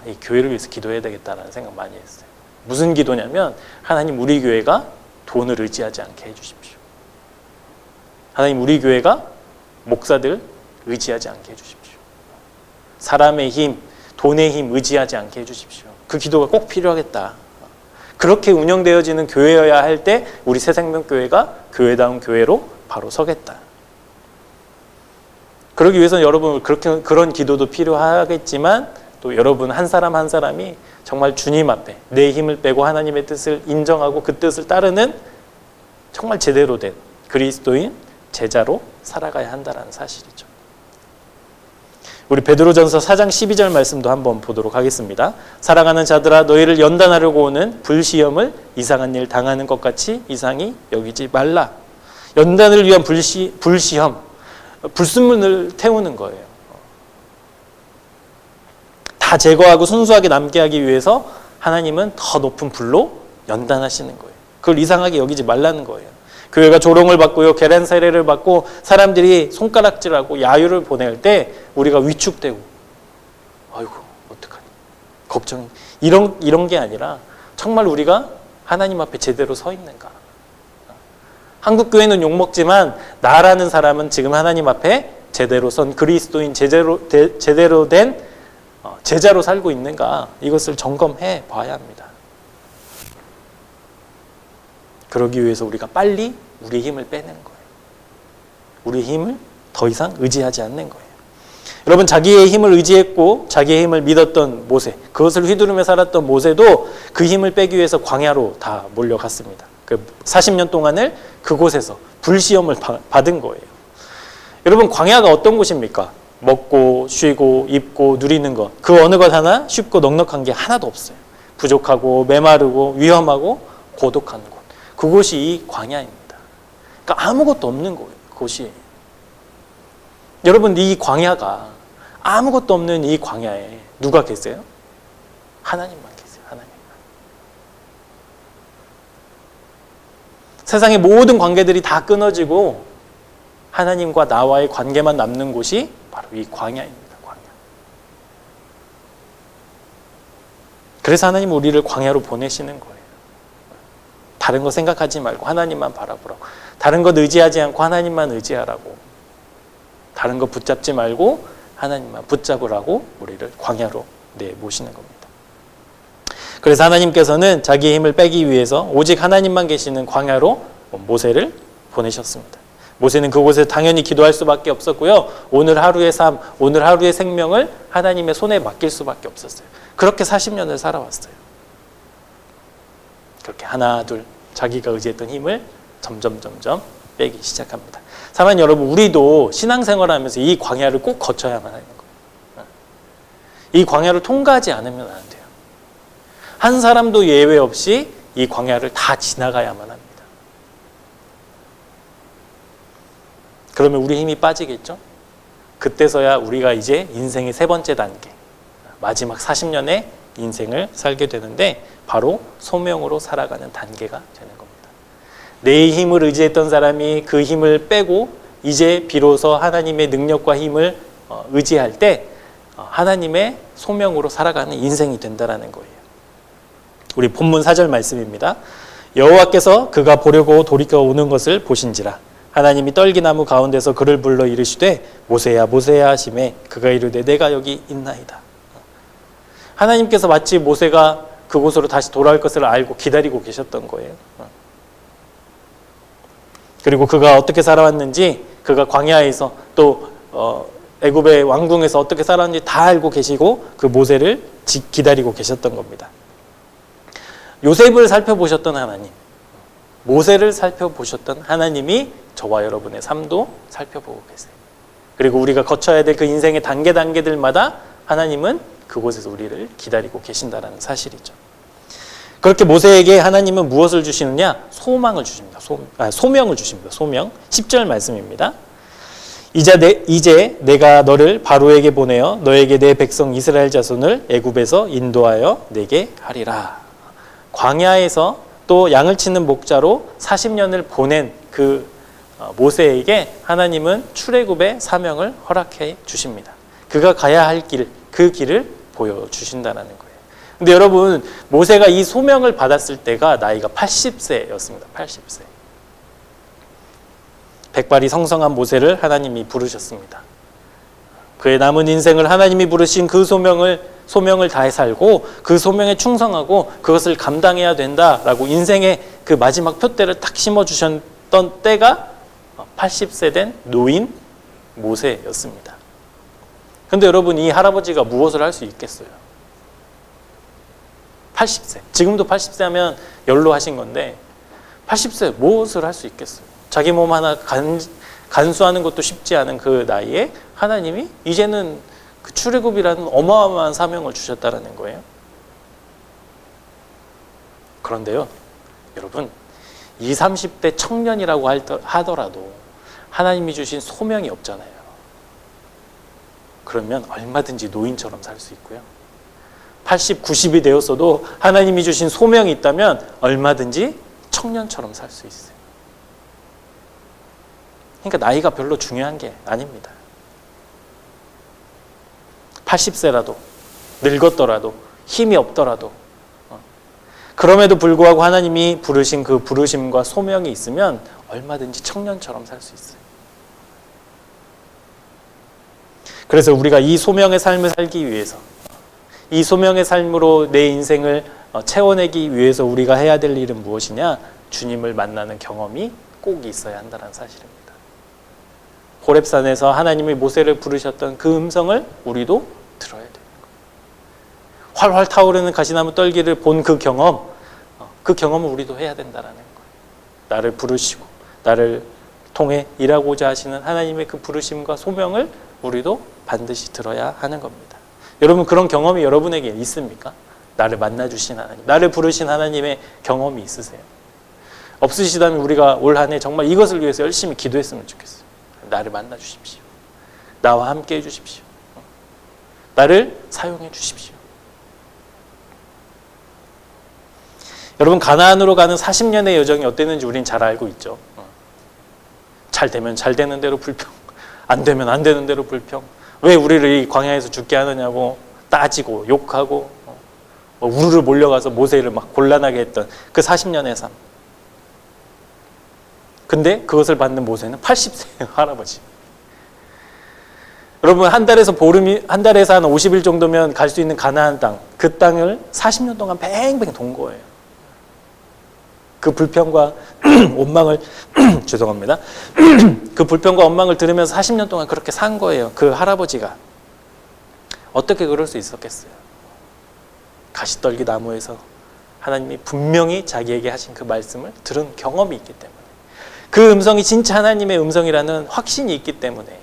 Speaker 1: 이 교회를 위해서 기도해야 되겠다라는 생각 많이 했어요. 무슨 기도냐면 하나님 우리 교회가 돈을 의지하지 않게 해주십시오. 하나님 우리 교회가 목사들 의지하지 않게 해주십시오. 사람의 힘, 돈의 힘 의지하지 않게 해주십시오. 그 기도가 꼭 필요하겠다. 그렇게 운영되어지는 교회여야 할 때 우리 새생명교회가 교회다운 교회로 바로 서겠다. 그러기 위해서는 여러분 그런 기도도 필요하겠지만 또 여러분 한 사람 한 사람이 정말 주님 앞에 내 힘을 빼고 하나님의 뜻을 인정하고 그 뜻을 따르는 정말 제대로 된 그리스도인 제자로 살아가야 한다는 사실이죠. 우리 베드로전서 4장 12절 말씀도 한번 보도록 하겠습니다. 사랑하는 자들아 너희를 연단하려고 오는 불시험을 이상한 일 당하는 것 같이 이상히 여기지 말라. 연단을 위한 불시험, 불순물을 태우는 거예요. 다 제거하고 순수하게 남게 하기 위해서 하나님은 더 높은 불로 연단하시는 거예요. 그걸 이상하게 여기지 말라는 거예요. 교회가 조롱을 받고요, 계란 세례를 받고 사람들이 손가락질하고 야유를 보낼 때 우리가 위축되고 아이고 어떡하니 걱정 이런 게 아니라 정말 우리가 하나님 앞에 제대로 서 있는가. 한국교회는 욕먹지만 나라는 사람은 지금 하나님 앞에 제대로 선 그리스도인 제대로 된 제자로 살고 있는가, 이것을 점검해 봐야 합니다. 그러기 위해서 우리가 빨리 우리 힘을 빼는 거예요. 우리 힘을 더 이상 의지하지 않는 거예요. 여러분 자기의 힘을 의지했고 자기의 힘을 믿었던 모세, 그것을 휘두르며 살았던 모세도 그 힘을 빼기 위해서 광야로 다 몰려갔습니다. 그 40년 동안을 그곳에서 불시험을 받은 거예요. 여러분 광야가 어떤 곳입니까? 먹고 쉬고 입고 누리는 것, 그 어느 것 하나 쉽고 넉넉한 게 하나도 없어요. 부족하고 메마르고 위험하고 고독한 곳, 그곳이 이 광야입니다. 그러니까 아무것도 없는 곳이. 여러분 이 광야가 아무것도 없는 이 광야에 누가 계세요? 하나님만 계세요. 하나님만. 세상의 모든 관계들이 다 끊어지고 하나님과 나와의 관계만 남는 곳이 바로 이 광야입니다. 광야. 그래서 하나님 우리를 광야로 보내시는 거예요. 다른 거 생각하지 말고 하나님만 바라보라고. 다른 것 의지하지 않고 하나님만 의지하라고. 다른 거 붙잡지 말고 하나님만 붙잡으라고 우리를 광야로 모시는 겁니다. 그래서 하나님께서는 자기의 힘을 빼기 위해서 오직 하나님만 계시는 광야로 모세를 보내셨습니다. 모세는 그곳에 당연히 기도할 수밖에 없었고요. 오늘 하루의 삶, 오늘 하루의 생명을 하나님의 손에 맡길 수밖에 없었어요. 그렇게 40년을 살아왔어요. 그렇게 하나 둘 자기가 의지했던 힘을 점점 빼기 시작합니다. 사랑하는 여러분, 우리도 신앙생활하면서 이 광야를 꼭 거쳐야만 하는 거예요. 이 광야를 통과하지 않으면 안 돼요. 한 사람도 예외 없이 이 광야를 다 지나가야만 합니다. 그러면 우리 힘이 빠지겠죠? 그때서야 우리가 이제 인생의 세 번째 단계, 마지막 40년의 인생을 살게 되는데 바로 소명으로 살아가는 단계가 되는 겁니다. 내 힘을 의지했던 사람이 그 힘을 빼고 이제 비로소 하나님의 능력과 힘을 의지할 때 하나님의 소명으로 살아가는 인생이 된다는 거예요. 우리 본문 4절 말씀입니다. 여호와께서 그가 보려고 돌이켜 오는 것을 보신지라 하나님이 떨기나무 가운데서 그를 불러 이르시되 모세야 모세야 하시매 그가 이르되 내가 여기 있나이다. 하나님께서 마치 모세가 그곳으로 다시 돌아올 것을 알고 기다리고 계셨던 거예요. 그리고 그가 어떻게 살아왔는지, 그가 광야에서 또 애굽의 왕궁에서 어떻게 살았는지 다 알고 계시고 그 모세를 기다리고 계셨던 겁니다. 요셉을 살펴보셨던 하나님, 모세를 살펴보셨던 하나님이 저와 여러분의 삶도 살펴보고 계세요. 그리고 우리가 거쳐야 될 그 인생의 단계들마다 하나님은 그곳에서 우리를 기다리고 계신다는 사실이죠. 그렇게 모세에게 하나님은 무엇을 주시느냐? 소망을 주십니다. 소명을 주십니다. 소명. 10절 말씀입니다. 이제 내가 너를 바로에게 보내어 너에게 내 백성 이스라엘 자손을 애굽에서 인도하여 내게 하리라. 광야에서 또 양을 치는 목자로 40년을 보낸 그 모세에게 하나님은 출애굽의 사명을 허락해 주십니다. 그가 가야 할 길, 그 길을 보여주신다는 거예요. 근데 여러분, 모세가 이 소명을 받았을 때가 나이가 80세였습니다. 80세. 백발이 성성한 모세를 하나님이 부르셨습니다. 그의 남은 인생을 하나님이 부르신 그 소명을 다해 살고 그 소명에 충성하고 그것을 감당해야 된다라고 인생의 그 마지막 표대를 딱 심어주셨던 때가 80세 된 노인 모세였습니다. 근데 여러분, 이 할아버지가 무엇을 할 수 있겠어요? 80세. 지금도 80세 하면 연로하신 건데 80세 무엇을 할 수 있겠어요? 자기 몸 하나 간수하는 것도 쉽지 않은 그 나이에 하나님이 이제는 그 출애굽이라는 어마어마한 사명을 주셨다는 거예요. 그런데요, 여러분, 20, 30대 청년이라고 하더라도 하나님이 주신 소명이 없잖아요. 그러면 얼마든지 노인처럼 살 수 있고요. 80, 90이 되었어도 하나님이 주신 소명이 있다면 얼마든지 청년처럼 살 수 있어요. 그러니까 나이가 별로 중요한 게 아닙니다. 80세라도 늙었더라도 힘이 없더라도 그럼에도 불구하고 하나님이 부르신 그 부르심과 소명이 있으면 얼마든지 청년처럼 살 수 있어요. 그래서 우리가 이 소명의 삶을 살기 위해서, 이 소명의 삶으로 내 인생을 채워내기 위해서 우리가 해야 될 일은 무엇이냐? 주님을 만나는 경험이 꼭 있어야 한다는 사실입니다. 호렙산에서 하나님이 모세를 부르셨던 그 음성을 우리도 들어야 돼요. 활활 타오르는 가시나무 떨기를 본 그 경험을 우리도 해야 된다는 거예요. 나를 부르시고 나를 통해 일하고자 하시는 하나님의 그 부르심과 소명을 우리도 반드시 들어야 하는 겁니다. 여러분, 그런 경험이 여러분에게 있습니까? 나를 만나주신 하나님, 나를 부르신 하나님의 경험이 있으세요? 없으시다면 우리가 올 한 해 정말 이것을 위해서 열심히 기도했으면 좋겠어요. 나를 만나주십시오. 나와 함께 해주십시오. 나를 사용해 주십시오. 여러분, 가나안으로 가는 40년의 여정이 어땠는지 우린 잘 알고 있죠. 잘 되면 잘 되는 대로 불평, 안 되면 안 되는 대로 불평. 왜 우리를 이 광야에서 죽게 하느냐고 따지고 욕하고 우르르 몰려가서 모세를 막 곤란하게 했던 그 40년의 삶. 근데 그것을 받는 모세는 80세의 할아버지. 여러분, 한 달에서 한 50일 정도면 갈 수 있는 가나안 땅, 그 땅을 40년 동안 뱅뱅 돈 거예요. 그 불평과 원망을 죄송합니다. 그 불평과 원망을 들으면서 40년 동안 그렇게 산 거예요. 그 할아버지가 어떻게 그럴 수 있었겠어요? 가시떨기 나무에서 하나님이 분명히 자기에게 하신 그 말씀을 들은 경험이 있기 때문에, 그 음성이 진짜 하나님의 음성이라는 확신이 있기 때문에,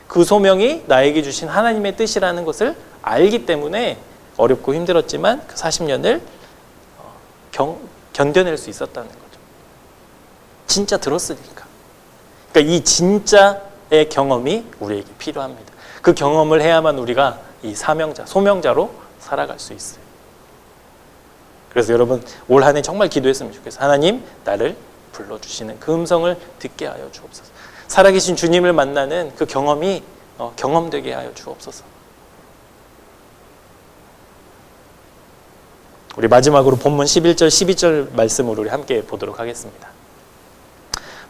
Speaker 1: 그 소명이 나에게 주신 하나님의 뜻이라는 것을 알기 때문에 어렵고 힘들었지만 그 40년을 견뎌낼 수 있었다는 거죠. 진짜 들었으니까. 그러니까 이 진짜의 경험이 우리에게 필요합니다. 그 경험을 해야만 우리가 이 소명자로 살아갈 수 있어요. 그래서 여러분, 올 한 해 정말 기도했으면 좋겠어요. 하나님, 나를 불러주시는 그 음성을 듣게 하여 주옵소서. 살아계신 주님을 만나는 그 경험이 경험되게 하여 주옵소서. 우리 마지막으로 본문 11절 12절 말씀으로 우리 함께 보도록 하겠습니다.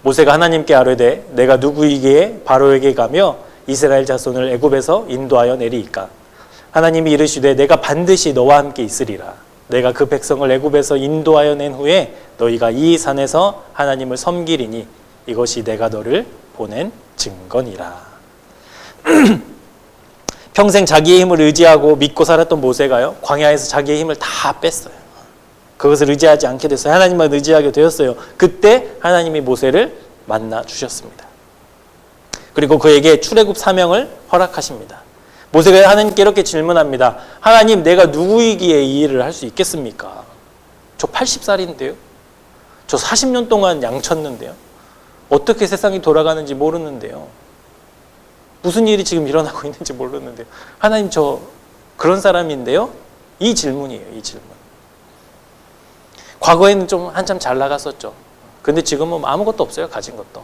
Speaker 1: 모세가 하나님께 아뢰되 내가 누구이기에 바로에게 가며 이스라엘 자손을 애굽에서 인도하여 내리이까. 하나님이 이르시되 내가 반드시 너와 함께 있으리라. 내가 그 백성을 애굽에서 인도하여 낸 후에 너희가 이 산에서 하나님을 섬기리니 이것이 내가 너를 보낸 증거니라. 평생 자기의 힘을 의지하고 믿고 살았던 모세가요, 광야에서 자기의 힘을 다 뺐어요. 그것을 의지하지 않게 됐어요. 하나님만 의지하게 되었어요. 그때 하나님이 모세를 만나 주셨습니다. 그리고 그에게 출애굽 사명을 허락하십니다. 모세가 하나님께 이렇게 질문합니다. 하나님, 내가 누구이기에 이 일을 할 수 있겠습니까? 저 80살인데요. 저 40년 동안 양쳤는데요. 어떻게 세상이 돌아가는지 모르는데요. 무슨 일이 지금 일어나고 있는지 모르는데요. 하나님, 저 그런 사람인데요. 이 질문이에요. 이 질문. 과거에는 좀 한참 잘 나갔었죠. 근데 지금은 아무것도 없어요. 가진 것도.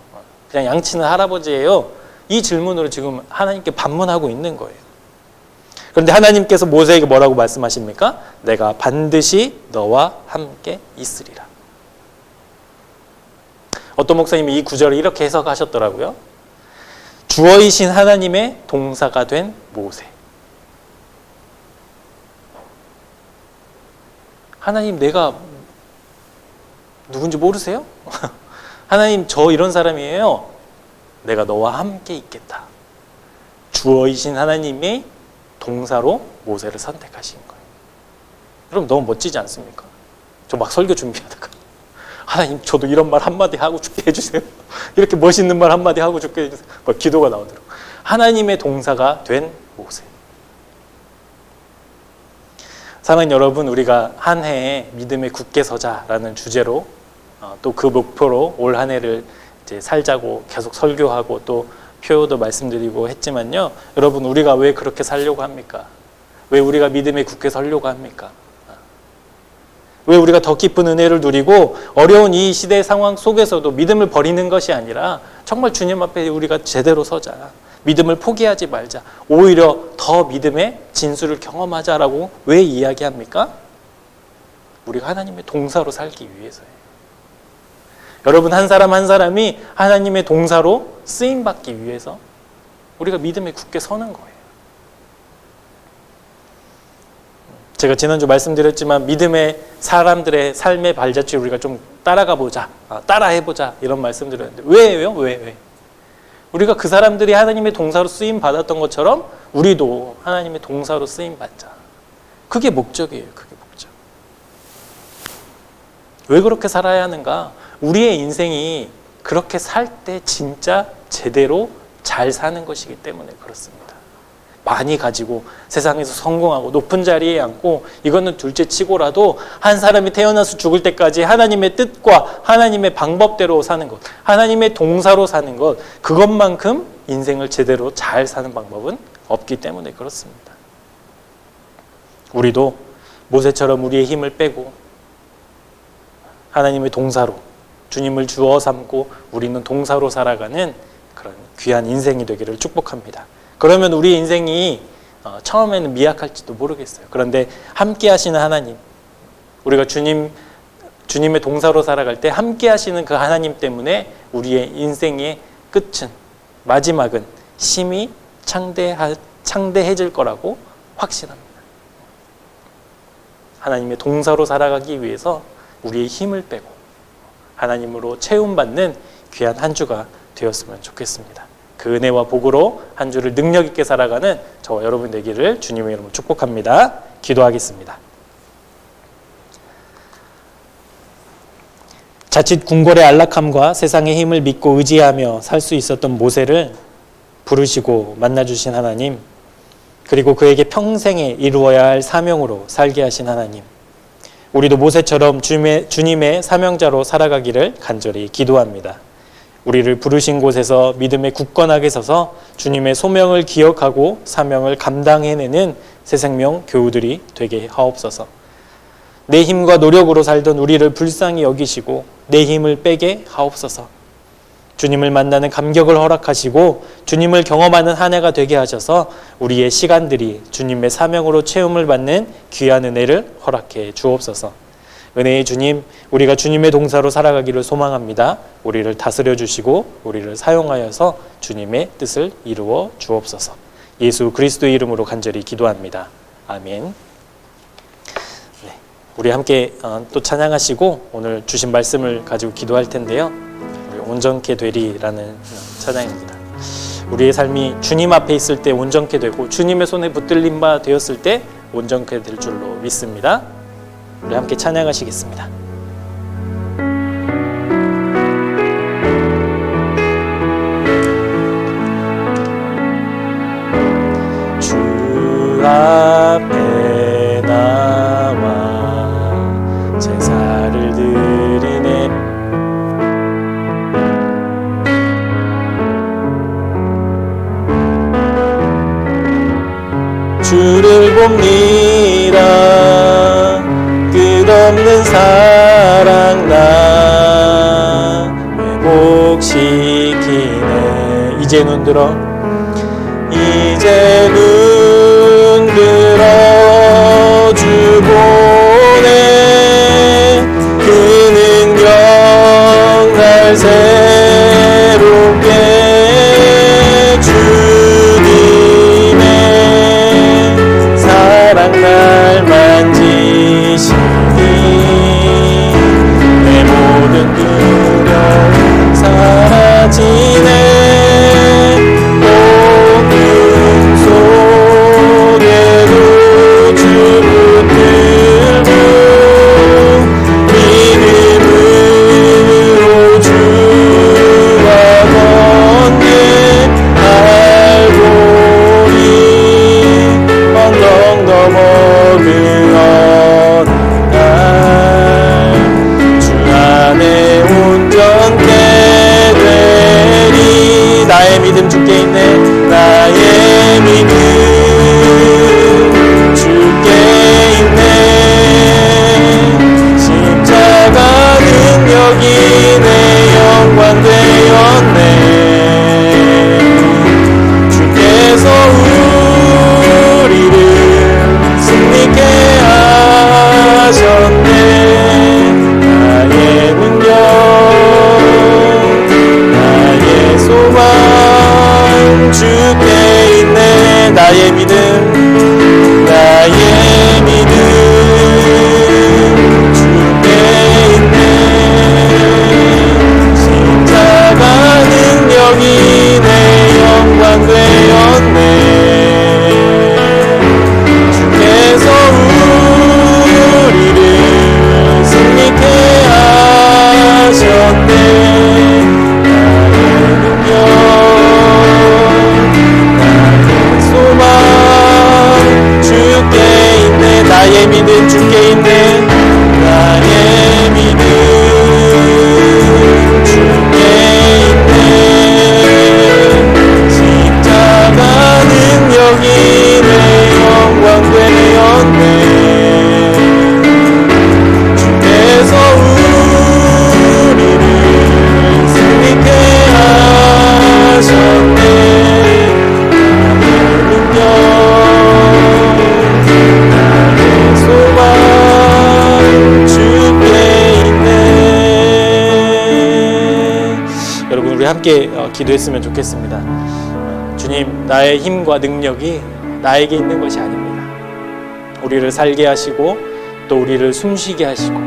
Speaker 1: 그냥 양치는 할아버지예요. 이 질문으로 지금 하나님께 반문하고 있는 거예요. 그런데 하나님께서 모세에게 뭐라고 말씀하십니까? 내가 반드시 너와 함께 있으리라. 어떤 목사님이 이 구절을 이렇게 해석하셨더라고요. 주어이신 하나님의 동사가 된 모세. 하나님, 내가 누군지 모르세요? 하나님, 저 이런 사람이에요. 내가 너와 함께 있겠다. 주어이신 하나님의 동사로 모세를 선택하신 거예요. 여러분, 너무 멋지지 않습니까? 저 막 설교 준비하다가 하나님, 저도 이런 말 한마디 하고 죽게 해주세요. 이렇게 멋있는 말 한마디 하고 죽게 해주세요. 막 기도가 나오더라고요. 하나님의 동사가 된 모세. 사랑하는 여러분, 우리가 한 해에 믿음에 굳게 서자라는 주제로 또 그 목표로 올 한 해를 이제 살자고 계속 설교하고 또 표도 말씀드리고 했지만요. 여러분, 우리가 왜 그렇게 살려고 합니까? 왜 우리가 믿음에 굳게 서려고 합니까? 왜 우리가 더 깊은 은혜를 누리고 어려운 이 시대 상황 속에서도 믿음을 버리는 것이 아니라 정말 주님 앞에 우리가 제대로 서자. 믿음을 포기하지 말자. 오히려 더 믿음의 진수를 경험하자라고 왜 이야기합니까? 우리가 하나님의 동사로 살기 위해서예요. 여러분, 한 사람 한 사람이 하나님의 동사로 쓰임받기 위해서 우리가 믿음에 굳게 서는 거예요. 제가 지난주 말씀드렸지만 믿음의 사람들의 삶의 발자취를 우리가 좀 따라가 보자, 따라해보자 이런 말씀드렸는데 왜요? 왜? 우리가 그 사람들이 하나님의 동사로 쓰임 받았던 것처럼 우리도 하나님의 동사로 쓰임 받자. 그게 목적이에요. 그게 목적. 왜 그렇게 살아야 하는가? 우리의 인생이 그렇게 살 때 진짜 제대로 잘 사는 것이기 때문에 그렇습니다. 많이 가지고 세상에서 성공하고 높은 자리에 앉고 이거는 둘째 치고라도 한 사람이 태어나서 죽을 때까지 하나님의 뜻과 하나님의 방법대로 사는 것, 하나님의 동사로 사는 것, 그것만큼 인생을 제대로 잘 사는 방법은 없기 때문에 그렇습니다. 우리도 모세처럼 우리의 힘을 빼고 하나님의 동사로 주님을 주어 삼고 우리는 동사로 살아가는 그런 귀한 인생이 되기를 축복합니다. 그러면 우리 인생이 처음에는 미약할지도 모르겠어요. 그런데 함께 하시는 하나님, 우리가 주님의 동사로 살아갈 때 함께 하시는 그 하나님 때문에 우리의 인생의 끝은, 마지막은 심히 창대해질 거라고 확신합니다. 하나님의 동사로 살아가기 위해서 우리의 힘을 빼고 하나님으로 채움받는 귀한 한 주가 되었으면 좋겠습니다. 그 은혜와 복으로 한 주를 능력 있게 살아가는 저와 여러분 되기를 주님의 이름으로 축복합니다. 기도하겠습니다. 자칫 궁궐의 안락함과 세상의 힘을 믿고 의지하며 살 수 있었던 모세를 부르시고 만나주신 하나님, 그리고 그에게 평생에 이루어야 할 사명으로 살게 하신 하나님, 우리도 모세처럼 주님의 사명자로 살아가기를 간절히 기도합니다. 우리를 부르신 곳에서 믿음에 굳건하게 서서 주님의 소명을 기억하고 사명을 감당해내는 새 생명 교우들이 되게 하옵소서. 내 힘과 노력으로 살던 우리를 불쌍히 여기시고 내 힘을 빼게 하옵소서. 주님을 만나는 감격을 허락하시고 주님을 경험하는 한 해가 되게 하셔서 우리의 시간들이 주님의 사명으로 채움을 받는 귀한 은혜를 허락해 주옵소서. 은혜의 주님, 우리가 주님의 동사로 살아가기를 소망합니다. 우리를 다스려 주시고 우리를 사용하여서 주님의 뜻을 이루어 주옵소서. 예수 그리스도의 이름으로 간절히 기도합니다. 아멘. 네, 우리 함께 또 찬양하시고 오늘 주신 말씀을 가지고 기도할 텐데요. 우리 온전케 되리라는 찬양입니다. 우리의 삶이 주님 앞에 있을 때 온전케 되고 주님의 손에 붙들린 바 되었을 때 온전케 될 줄로 믿습니다. 우리 함께 찬양하시겠습니다. 주 앞에 나와 제사를 드리네. 주를 봅니다. 끝없는 사랑 나 회복시키네. 이제 눈 들어 주 보네. 그 능력 날 새롭게 주님의 사랑 날 만지시니 내 모든 두려움 사라지네. 나의 믿음 주께 있네. 나의 믿음 주께 있네. 십자가 능력이 내 영광 되었네. 주께서 우리를 승리케 하셨네. 나의 능력 소망 주께 있네. 나의 믿음 주께 있네. 십자가 능력이 내 영광 되었네. 주께서 우리를 승리케 하셨네. 나의 믿음 주께 있네. 나의 믿음 주께 있네. 십자가 능력이 내 영광 되었네. 주께서 우리를 승리케 하셨네. 여러분 우리 함께 기도했으면 좋겠습니다. 주님, 나의 힘과 능력이 나에게 있는 것이 아닙니다. 우리를 살게 하시고 또 우리를 숨쉬게 하시고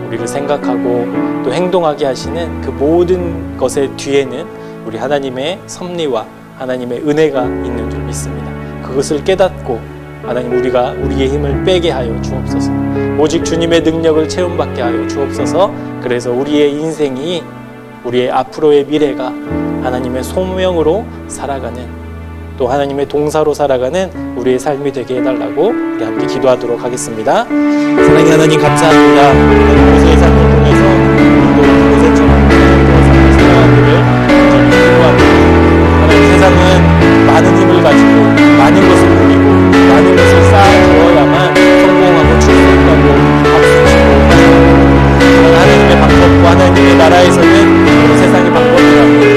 Speaker 1: 우리를 생각하고 또 행동하게 하시는 그 모든 것의 뒤에는 우리 하나님의 섭리와 하나님의 은혜가 있는 줄 믿습니다. 그것을 깨닫고 하나님 우리가 우리의 힘을 빼게 하여 주옵소서. 오직 주님의 능력을 체험받게 하여 주옵소서. 그래서 우리의 인생이 우리의 앞으로의 미래가 하나님의 소명으로 살아가는 또 하나님의 동사로 살아가는 우리의 삶이 되게 해달라고 우리 함께 기도하도록 하겠습니다. 사랑의 하나님 감사합니다. 모세의 삶을 통해서 또 모세처럼 삶을 살아가기를 간절히 기도합니다. 하나님 세상은 많은 힘을 가지고 많은 것을 누리고 많은 것을 쌓아두어야만 성공하고 출세하고 박수치고 하나님의 방법과 하나님의 나라에서는 세상의 방법이라고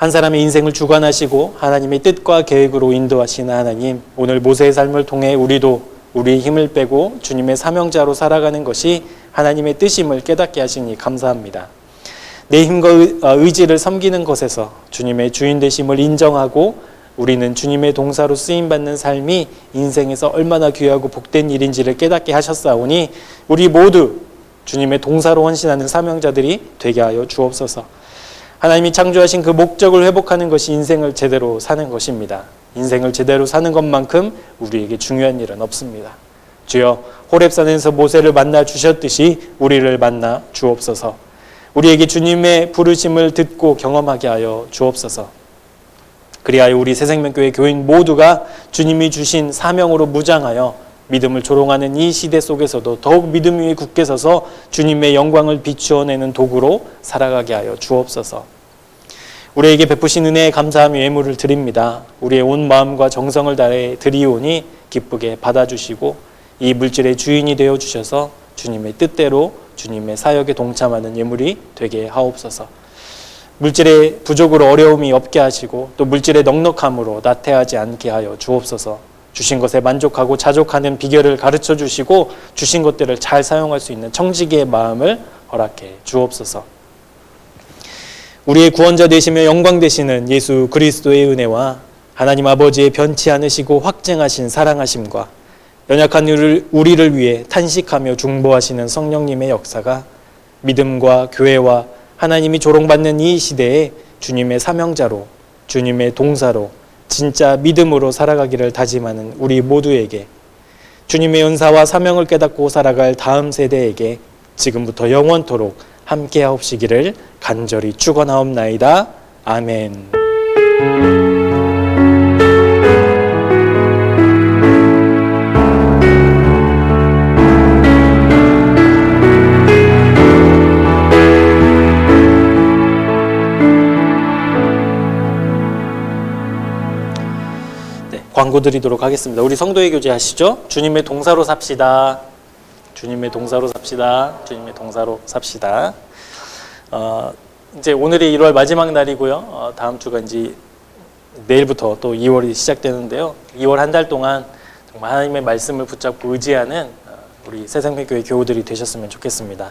Speaker 1: 한 사람의 인생을 주관하시고 하나님의 뜻과 계획으로 인도하시는 하나님, 오늘 모세의 삶을 통해 우리도 우리의 힘을 빼고 주님의 사명자로 살아가는 것이 하나님의 뜻임을 깨닫게 하시니 감사합니다. 내 힘과 의지를 섬기는 것에서 주님의 주인 되심을 인정하고 우리는 주님의 동사로 쓰임받는 삶이 인생에서 얼마나 귀하고 복된 일인지를 깨닫게 하셨사오니 우리 모두 주님의 동사로 헌신하는 사명자들이 되게 하여 주옵소서. 하나님이 창조하신 그 목적을 회복하는 것이 인생을 제대로 사는 것입니다. 인생을 제대로 사는 것만큼 우리에게 중요한 일은 없습니다. 주여, 호렙산에서 모세를 만나 주셨듯이 우리를 만나 주옵소서. 우리에게 주님의 부르심을 듣고 경험하게 하여 주옵소서. 그리하여 우리 새생명교회 교인 모두가 주님이 주신 사명으로 무장하여 믿음을 조롱하는 이 시대 속에서도 더욱 믿음 위에 굳게 서서 주님의 영광을 비추어내는 도구로 살아가게 하여 주옵소서. 우리에게 베푸신 은혜에 감사하며 예물을 드립니다. 우리의 온 마음과 정성을 다해 드리오니 기쁘게 받아주시고 이 물질의 주인이 되어 주셔서 주님의 뜻대로 주님의 사역에 동참하는 예물이 되게 하옵소서. 물질의 부족으로 어려움이 없게 하시고 또 물질의 넉넉함으로 나태하지 않게 하여 주옵소서. 주신 것에 만족하고 자족하는 비결을 가르쳐 주시고 주신 것들을 잘 사용할 수 있는 청지기의 마음을 허락해 주옵소서. 우리의 구원자 되시며 영광 되시는 예수 그리스도의 은혜와 하나님 아버지의 변치 않으시고 확증하신 사랑하심과 연약한 우리를 위해 탄식하며 중보하시는 성령님의 역사가 믿음과 교회와 하나님이 조롱받는 이 시대에 주님의 사명자로 주님의 동사로 진짜 믿음으로 살아가기를 다짐하는 우리 모두에게 주님의 은사와 사명을 깨닫고 살아갈 다음 세대에게 지금부터 영원토록 함께하옵시기를 간절히 축원하옵나이다. 아멘. 광고 드리도록 하겠습니다. 우리 성도의 교제 하시죠? 주님의 동사로 삽시다. 주님의 동사로 삽시다. 주님의 동사로 삽시다. 이제 오늘이 1월 마지막 날이고요. 다음 주가 이제 내일부터 또 2월이 시작되는데요. 2월 한 달 동안 정말 하나님의 말씀을 붙잡고 의지하는 우리 새생명교회 교우들이 되셨으면 좋겠습니다.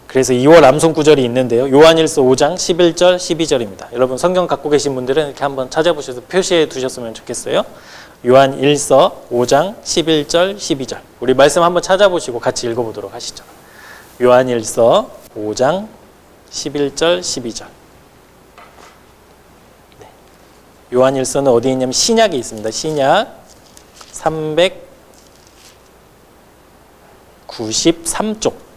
Speaker 1: 그래서 2월 암송 구절이 있는데요. 요한일서 5장 11절 12절입니다. 여러분 성경 갖고 계신 분들은 이렇게 한번 찾아보셔서 표시해 두셨으면 좋겠어요. 요한일서 5장 11절 12절. 우리 말씀 한번 찾아보시고 같이 읽어보도록 하시죠. 요한일서 5장 11절 12절. 네. 요한일서는 어디 있냐면 신약에 있습니다. 신약 393쪽.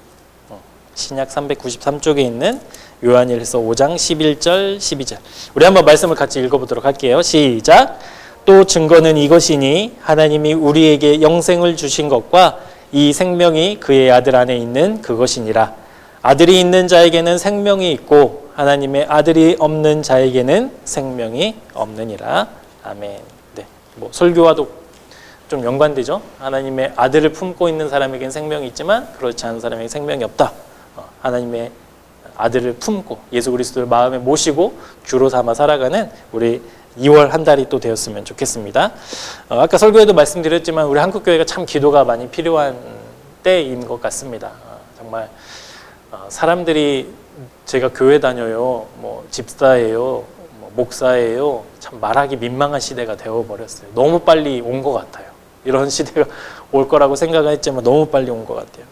Speaker 1: 신약 393쪽에 있는 요한일서 5장 11절 12절. 우리 한번 말씀을 같이 읽어보도록 할게요. 시작. 또 증거는 이것이니 하나님이 우리에게 영생을 주신 것과 이 생명이 그의 아들 안에 있는 그것이니라. 아들이 있는 자에게는 생명이 있고 하나님의 아들이 없는 자에게는 생명이 없느니라. 아멘. 네. 뭐 설교와도 좀 연관되죠. 하나님의 아들을 품고 있는 사람에게는 생명이 있지만 그렇지 않은 사람에게 생명이 없다. 하나님의 아들을 품고 예수 그리스도를 마음에 모시고 주로 삼아 살아가는 우리 2월 한 달이 또 되었으면 좋겠습니다. 아까 설교에도 말씀드렸지만 우리 한국교회가 참 기도가 많이 필요한 때인 것 같습니다. 정말 사람들이 제가 교회 다녀요, 뭐 집사예요, 뭐 목사예요, 참 말하기 민망한 시대가 되어버렸어요. 너무 빨리 온 것 같아요. 이런 시대가 올 거라고 생각했지만 너무 빨리 온 것 같아요.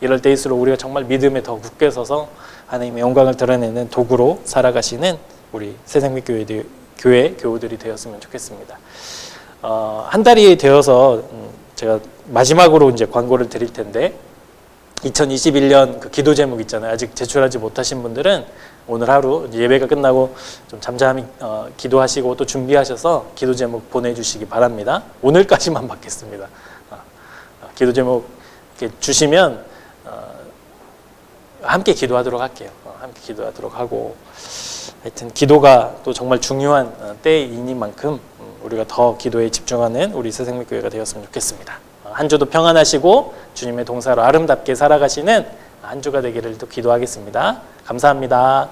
Speaker 1: 이럴 때일수록 우리가 정말 믿음에 더 굳게 서서 하나님의 영광을 드러내는 도구로 살아가시는 우리 새생명교회 교우들이 되었으면 좋겠습니다. 한 달이 되어서 제가 마지막으로 이제 광고를 드릴 텐데 2021년 그 기도 제목 있잖아요. 아직 제출하지 못하신 분들은 오늘 하루 예배가 끝나고 좀 잠잠히 기도하시고 또 준비하셔서 기도 제목 보내주시기 바랍니다. 오늘까지만 받겠습니다. 기도 제목 이렇게 주시면 함께 기도하도록 할게요. 함께 기도하도록 하고 하여튼 기도가 또 정말 중요한 때이니만큼 우리가 더 기도에 집중하는 우리 새생명교회가 되었으면 좋겠습니다. 한 주도 평안하시고 주님의 동사로 아름답게 살아가시는 한 주가 되기를 또 기도하겠습니다. 감사합니다.